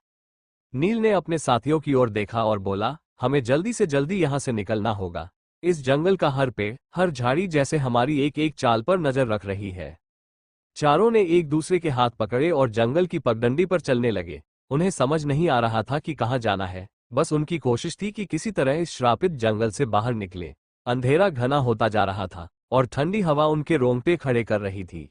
नील ने अपने साथियों की ओर देखा और बोला, हमें जल्दी से जल्दी यहाँ से निकलना होगा। इस जंगल का हर पेड़, हर झाड़ी जैसे हमारी एक एक चाल पर नजर रख रही है। चारों ने एक दूसरे के हाथ पकड़े और जंगल की पगडंडी पर चलने लगे। उन्हें समझ नहीं आ रहा था कि कहाँ जाना है, बस उनकी कोशिश थी कि किसी तरह इस श्रापित जंगल से बाहर निकले। अंधेरा घना होता जा रहा था और ठंडी हवा उनके रोंगटे खड़े कर रही थी।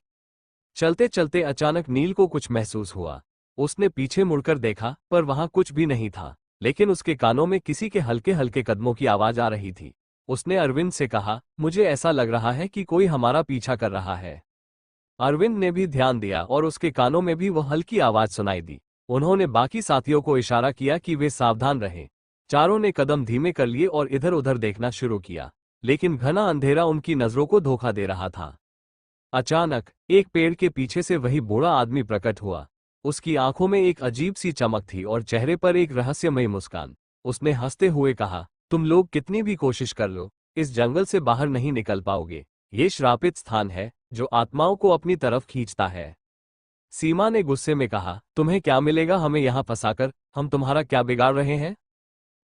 चलते चलते अचानक नील को कुछ महसूस हुआ। उसने पीछे मुड़कर देखा, पर वहां कुछ भी नहीं था, लेकिन उसके कानों में किसी के हल्के हल्के कदमों की आवाज आ रही थी। उसने अरविंद से कहा, मुझे ऐसा लग रहा है कि कोई हमारा पीछा कर रहा है। अरविंद ने भी ध्यान दिया और उसके कानों में भी वह हल्की आवाज सुनाई दी। उन्होंने बाकी साथियों को इशारा किया कि वे सावधान रहें। चारों ने कदम धीमे कर लिए और इधर उधर देखना शुरू किया, लेकिन घना अंधेरा उनकी नजरों को धोखा दे रहा था। अचानक एक पेड़ के पीछे से वही बूढ़ा आदमी प्रकट हुआ। उसकी आंखों में एक अजीब सी चमक थी और चेहरे पर एक रहस्यमयी मुस्कान। उसने हंसते हुए कहा, तुम लोग कितनी भी कोशिश कर लो, इस जंगल से बाहर नहीं निकल पाओगे। ये श्रापित स्थान है जो आत्माओं को अपनी तरफ खींचता है। सीमा ने गुस्से में कहा, तुम्हें क्या मिलेगा हमें यहाँ फंसाकर? हम तुम्हारा क्या बिगाड़ रहे हैं?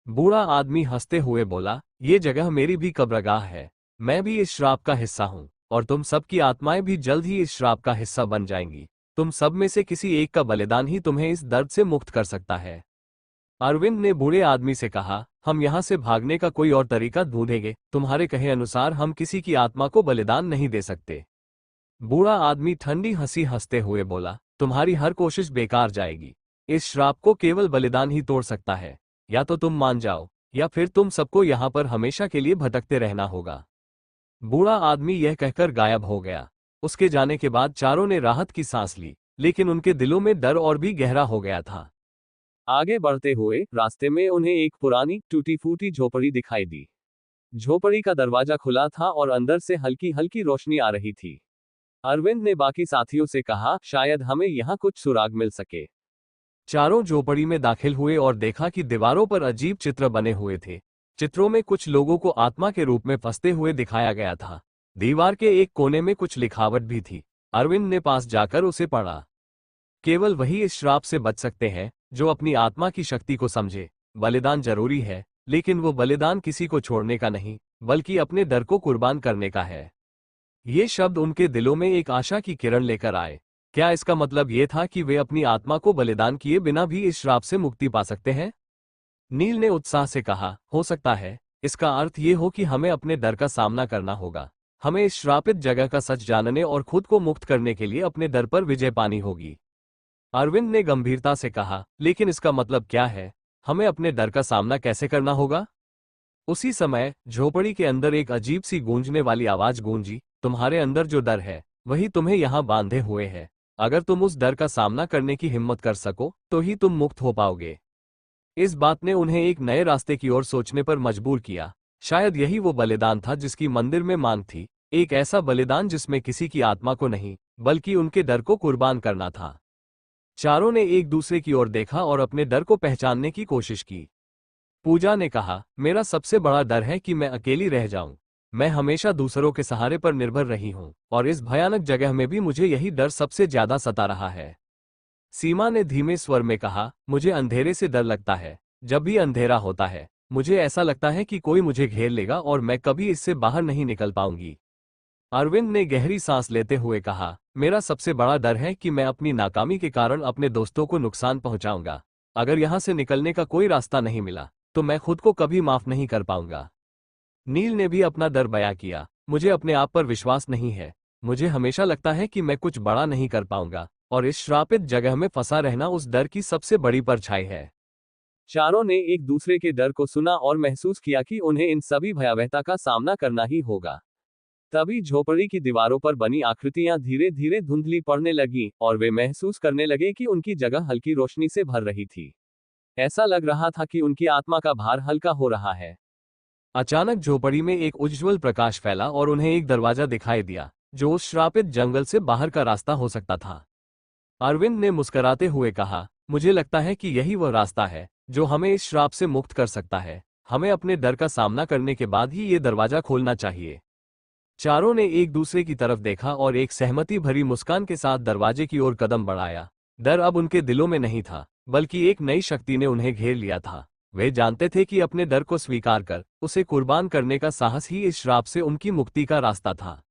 बूढ़ा आदमी हंसते हुए बोला, ये जगह मेरी भी कब्रगाह है। मैं भी इस श्राप का हिस्सा हूँ, और तुम सब की आत्माएं भी जल्द ही इस श्राप का हिस्सा बन जाएंगी। तुम सब में से किसी एक का बलिदान ही तुम्हें इस दर्द से मुक्त कर सकता है। अरविंद ने बूढ़े आदमी से कहा, हम यहाँ से भागने का कोई और तरीका ढूंढेंगे। तुम्हारे कहे अनुसार हम किसी की आत्मा को बलिदान नहीं दे सकते। बूढ़ा आदमी ठंडी हंसी हंसते हुए बोला, तुम्हारी हर कोशिश बेकार जाएगी। इस श्राप को केवल बलिदान ही तोड़ सकता है। या तो तुम मान जाओ, या फिर तुम सबको यहाँ पर हमेशा के लिए भटकते रहना होगा। बूढ़ा आदमी यह कहकर गायब हो गया। उसके जाने के बाद चारों ने राहत की सांस ली, लेकिन उनके दिलों में डर और भी गहरा हो गया था। आगे बढ़ते हुए रास्ते में उन्हें एक पुरानी टूटी फूटी झोपड़ी दिखाई दी। झोपड़ी का दरवाजा खुला था और अंदर से हल्की हल्की रोशनी आ रही थी। अरविंद ने बाकी साथियों से कहा, शायद हमें यहाँ कुछ सुराग मिल सके। चारों झोपड़ी में दाखिल हुए और देखा कि दीवारों पर अजीब चित्र बने हुए थे। चित्रों में कुछ लोगों को आत्मा के रूप में फंसते हुए दिखाया गया था। दीवार के एक कोने में कुछ लिखावट भी थी। अरविंद ने पास जाकर उसे पढ़ा। केवल वही इस श्राप से बच सकते हैं जो अपनी आत्मा की शक्ति को समझे। बलिदान जरूरी है, लेकिन वो बलिदान किसी को छोड़ने का नहीं, बल्कि अपने डर को कुर्बान करने का है। ये शब्द उनके दिलों में एक आशा की किरण लेकर आए। क्या इसका मतलब ये था कि वे अपनी आत्मा को बलिदान किए बिना भी इस श्राप से मुक्ति पा सकते हैं? नील ने उत्साह से कहा, हो सकता है। इसका अर्थ ये हो कि हमें अपने डर का सामना करना होगा। हमें इस श्रापित जगह का सच जानने और खुद को मुक्त करने के लिए अपने डर पर विजय पानी होगी। अरविंद ने गंभीरता से कहा, लेकिन इसका मतलब क्या है? हमें अपने डर का सामना कैसे करना होगा? उसी समय झोपड़ी के अंदर एक अजीब सी गूंजने वाली आवाज गूंजी, तुम्हारे अंदर जो डर है वही तुम्हें यहाँ बांधे हुए है। अगर तुम उस डर का सामना करने की हिम्मत कर सको तो ही तुम मुक्त हो पाओगे। इस बात ने उन्हें एक नए रास्ते की ओर सोचने पर मजबूर किया। शायद यही वो बलिदान था जिसकी मंदिर में मांग थी। एक ऐसा बलिदान जिसमें किसी की आत्मा को नहीं, बल्कि उनके डर को कुर्बान करना था। चारों ने एक दूसरे की ओर देखा और अपने डर को पहचानने की कोशिश की। पूजा ने कहा, मेरा सबसे बड़ा डर है कि मैं अकेली रह जाऊं। मैं हमेशा दूसरों के सहारे पर निर्भर रही हूं, और इस भयानक जगह में भी मुझे यही डर सबसे ज्यादा सता रहा है। सीमा ने धीमे स्वर में कहा, मुझे अंधेरे से डर लगता है। जब भी अंधेरा होता है मुझे ऐसा लगता है कि कोई मुझे घेर लेगा और मैं कभी इससे बाहर नहीं निकल पाऊंगी। अरविंद ने गहरी सांस लेते हुए कहा, मेरा सबसे बड़ा डर है कि मैं अपनी नाकामी के कारण अपने दोस्तों को नुकसान पहुंचाऊंगा। अगर यहां से निकलने का कोई रास्ता नहीं मिला तो मैं खुद को कभी माफ नहीं कर पाऊंगा। नील ने भी अपना डर बयां किया, मुझे अपने आप पर विश्वास नहीं है। मुझे हमेशा लगता है कि मैं कुछ बड़ा नहीं कर पाऊंगा, और इस श्रापित जगह में फंसा रहना उस डर की सबसे बड़ी परछाई है। चारों ने एक दूसरे के डर को सुना और महसूस किया कि उन्हें इन सभी भयावहता का सामना करना ही होगा। तभी झोपड़ी की दीवारों पर बनी आकृतियां धीरे धीरे धुंधली पड़ने लगीं और वे महसूस करने लगे कि उनकी जगह हल्की रोशनी से भर रही थी। ऐसा लग रहा था कि उनकी आत्मा का भार हल्का हो रहा है। अचानक झोपड़ी में एक उज्ज्वल प्रकाश फैला और उन्हें एक दरवाजा दिखाई दिया, जो उस श्रापित जंगल से बाहर का रास्ता हो सकता था। अरविंद ने मुस्कुराते हुए कहा, मुझे लगता है कि यही वह रास्ता है जो हमें इस श्राप से मुक्त कर सकता है। हमें अपने डर का सामना करने के बाद ही ये दरवाजा खोलना चाहिए। चारों ने एक दूसरे की तरफ देखा और एक सहमति भरी मुस्कान के साथ दरवाजे की ओर कदम बढ़ाया। डर अब उनके दिलों में नहीं था, बल्कि एक नई शक्ति ने उन्हें घेर लिया था। वे जानते थे कि अपने डर को स्वीकार कर उसे कुर्बान करने का साहस ही इस श्राप से उनकी मुक्ति का रास्ता था।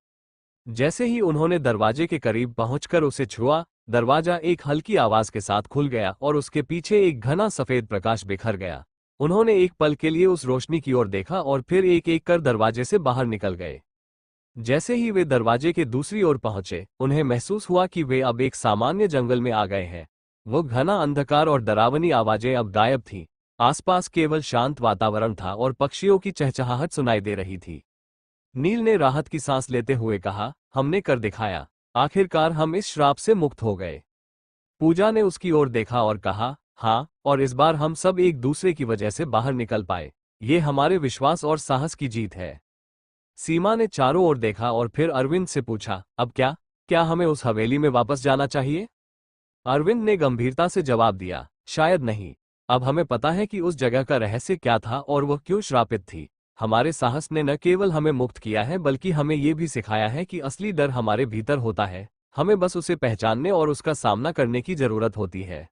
जैसे ही उन्होंने दरवाजे के करीब पहुंचकर उसे छुआ, दरवाजा एक हल्की आवाज के साथ खुल गया और उसके पीछे एक घना सफेद प्रकाश बिखर गया। उन्होंने एक पल के लिए उस रोशनी की ओर देखा और फिर एक एक कर दरवाजे से बाहर निकल गए। जैसे ही वे दरवाजे के दूसरी ओर पहुंचे, उन्हें महसूस हुआ कि वे अब एक सामान्य जंगल में आ गए हैं। वो घना अंधकार और डरावनी आवाजें अब गायब थीं। आसपास केवल शांत वातावरण था और पक्षियों की चहचहाहट सुनाई दे रही थी। नील ने राहत की सांस लेते हुए कहा, हमने कर दिखाया। आखिरकार हम इस श्राप से मुक्त हो गए। पूजा ने उसकी ओर देखा और कहा, हाँ, और इस बार हम सब एक दूसरे की वजह से बाहर निकल पाए। ये हमारे विश्वास और साहस की जीत है। सीमा ने चारों ओर देखा और फिर अरविंद से पूछा, अब क्या हमें उस हवेली में वापस जाना चाहिए? अरविंद ने गंभीरता से जवाब दिया, शायद नहीं। अब हमें पता है कि उस जगह का रहस्य क्या था और वह क्यों श्रापित थी। हमारे साहस ने न केवल हमें मुक्त किया है, बल्कि हमें यह भी सिखाया है कि असली डर हमारे भीतर होता है। हमें बस उसे पहचानने और उसका सामना करने की जरूरत होती है।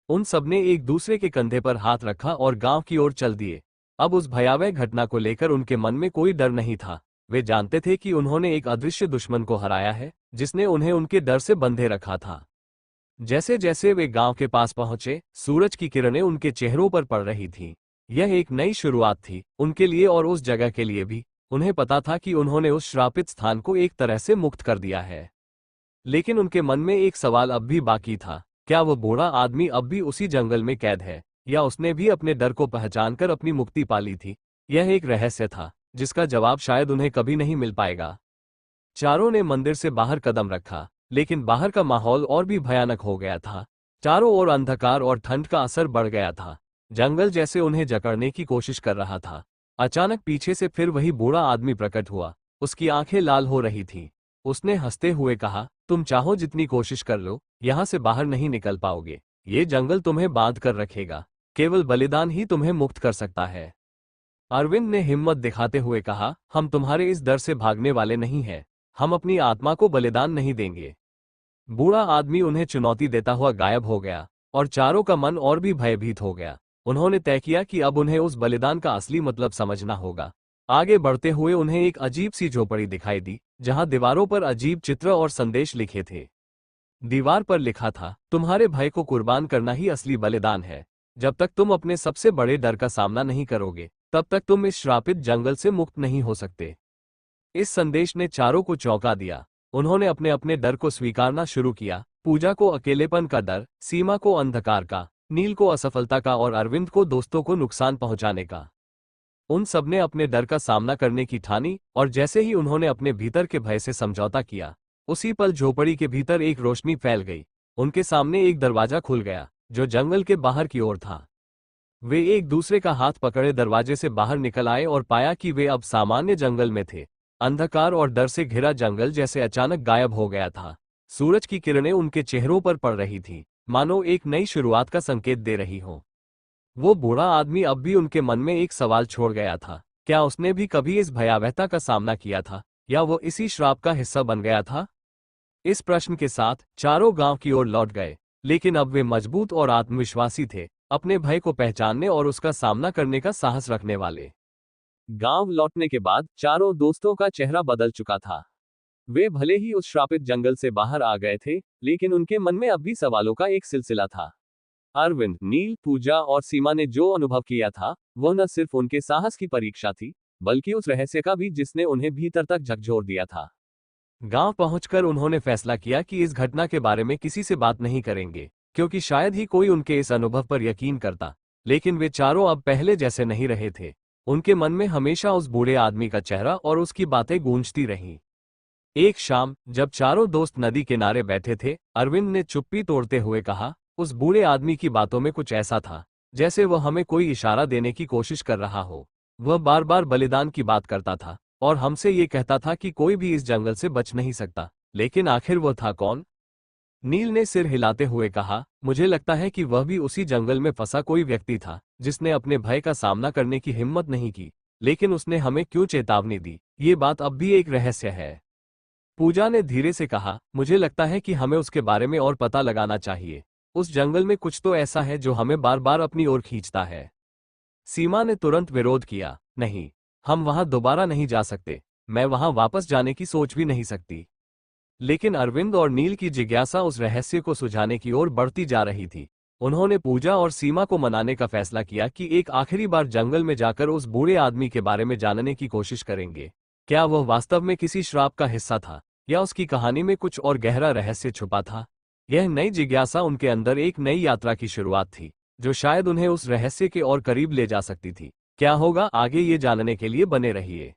उन सबने एक दूसरे के कंधे पर हाथ रखा और गांव की ओर चल दिए। अब उस भयावह घटना को लेकर उनके मन में कोई डर नहीं था। वे जानते थे कि उन्होंने एक अदृश्य दुश्मन को हराया है, जिसने उन्हें उनके डर से बंधे रखा था। जैसे जैसे वे गांव के पास पहुंचे, सूरज की किरणें उनके चेहरों पर पड़ रही थीं। यह एक नई शुरुआत थी, उनके लिए और उस जगह के लिए भी। उन्हें पता था कि उन्होंने उस श्रापित स्थान को एक तरह से मुक्त कर दिया है। लेकिन उनके मन में एक सवाल अब भी बाकी था, क्या वो बूढ़ा आदमी अब भी उसी जंगल में कैद है, या उसने भी अपने डर को पहचानकर अपनी मुक्ति पा ली थी? यह एक रहस्य था, जिसका जवाब शायद उन्हें कभी नहीं मिल पाएगा। चारों ने मंदिर से बाहर कदम रखा, लेकिन बाहर का माहौल और भी भयानक हो गया था। चारों ओर अंधकार और ठंड का असर बढ़ गया था। जंगल जैसे उन्हें जकड़ने की कोशिश कर रहा था। अचानक पीछे से फिर वही बूढ़ा आदमी प्रकट हुआ। उसकी आंखें लाल हो रही थीं। उसने हंसते हुए कहा, तुम चाहो जितनी कोशिश कर लो, यहां से बाहर नहीं निकल पाओगे। ये जंगल तुम्हें बांध कर रखेगा। केवल बलिदान ही तुम्हें मुक्त कर सकता है। अरविंद ने हिम्मत दिखाते हुए कहा, हम तुम्हारे इस डर से भागने वाले नहीं हैं। हम अपनी आत्मा को बलिदान नहीं देंगे। बूढ़ा आदमी उन्हें चुनौती देता हुआ गायब हो गया, और चारों का मन और भी भयभीत हो गया। उन्होंने तय किया कि अब उन्हें उस बलिदान का असली मतलब समझना होगा। आगे बढ़ते हुए उन्हें एक अजीब सी झोपड़ी दिखाई दी, जहां दीवारों पर अजीब चित्र और संदेश लिखे थे। दीवार पर लिखा था, तुम्हारे भय को कुर्बान करना ही असली बलिदान है। जब तक तुम अपने सबसे बड़े डर का सामना नहीं करोगे, तब तक तुम इस श्रापित जंगल से मुक्त नहीं हो सकते। इस संदेश ने चारों को चौंका दिया। उन्होंने अपने अपने डर को स्वीकारना शुरू किया। पूजा को अकेलेपन का डर, सीमा को अंधकार का, नील को असफलता का और अरविंद को दोस्तों को नुकसान पहुंचाने का। उन सबने अपने डर का सामना करने की ठानी, और जैसे ही उन्होंने अपने भीतर के भय से समझौता किया, उसी पल झोपड़ी के भीतर एक रोशनी फैल गई। उनके सामने एक दरवाजा खुल गया, जो जंगल के बाहर की ओर था। वे एक दूसरे का हाथ पकड़े दरवाजे से बाहर निकल आए और पाया कि वे अब सामान्य जंगल में थे। अंधकार और डर से घिरा जंगल जैसे अचानक गायब हो गया था। सूरज की किरणें उनके चेहरों पर पड़ रही थीं, मानो एक नई शुरुआत का संकेत दे रही हो। वो बूढ़ा आदमी अब भी उनके मन में एक सवाल छोड़ गया था, क्या उसने भी कभी इस भयावहता का सामना किया था, या वो इसी श्राप का हिस्सा बन गया था? इस प्रश्न के साथ चारों गांव की ओर लौट गए, लेकिन अब वे मजबूत और आत्मविश्वासी थे, अपने भय को पहचानने और उसका सामना करने का साहस रखने वाले। गांव लौटने के बाद चारों दोस्तों का चेहरा बदल चुका था। वे भले ही उस श्रापित जंगल से बाहर आ गए थे, लेकिन उनके मन में अब भी सवालों का एक सिलसिला था। अरविंद, नील, पूजा और सीमा ने जो अनुभव किया था, वह न सिर्फ उनके साहस की परीक्षा थी, बल्कि उस रहस्य का भी जिसने उन्हें भीतर तक झकझोर दिया था। गांव पहुंचकर उन्होंने फैसला किया कि इस घटना के बारे में किसी से बात नहीं करेंगे, क्योंकि शायद ही कोई उनके इस अनुभव पर यकीन करता। लेकिन वे चारों अब पहले जैसे नहीं रहे थे। उनके मन में हमेशा उस बूढ़े आदमी का चेहरा और उसकी बातें गूंजती रहीं। एक शाम जब चारों दोस्त नदी किनारे बैठे थे, अरविंद ने चुप्पी तोड़ते हुए कहा, उस बूढ़े आदमी की बातों में कुछ ऐसा था जैसे वह हमें कोई इशारा देने की कोशिश कर रहा हो। वह बार बार बलिदान की बात करता था और हमसे ये कहता था कि कोई भी इस जंगल से बच नहीं सकता, लेकिन आखिर वह था कौन? नील ने सिर हिलाते हुए कहा, मुझे लगता है कि वह भी उसी जंगल में फंसा कोई व्यक्ति था जिसने अपने भय का सामना करने की हिम्मत नहीं की, लेकिन उसने हमें क्यों चेतावनी दी, ये बात अब भी एक रहस्य है। पूजा ने धीरे से कहा, मुझे लगता है कि हमें उसके बारे में और पता लगाना चाहिए। उस जंगल में कुछ तो ऐसा है जो हमें बार बार अपनी ओर खींचता है। सीमा ने तुरंत विरोध किया, नहीं, हम वहां दोबारा नहीं जा सकते, मैं वहां वापस जाने की सोच भी नहीं सकती। लेकिन अरविंद और नील की जिज्ञासा उस रहस्य को सुझाने की ओर बढ़ती जा रही थी। उन्होंने पूजा और सीमा को मनाने का फैसला किया कि एक आखिरी बार जंगल में जाकर उस बूढ़े आदमी के बारे में जानने की कोशिश करेंगे। क्या वह वास्तव में किसी श्राप का हिस्सा था, या उसकी कहानी में कुछ और गहरा रहस्य छुपा था? यह नई जिज्ञासा उनके अंदर एक नई यात्रा की शुरुआत थी, जो शायद उन्हें उस रहस्य के और करीब ले जा सकती थी। क्या होगा आगे, ये जानने के लिए बने रहिए।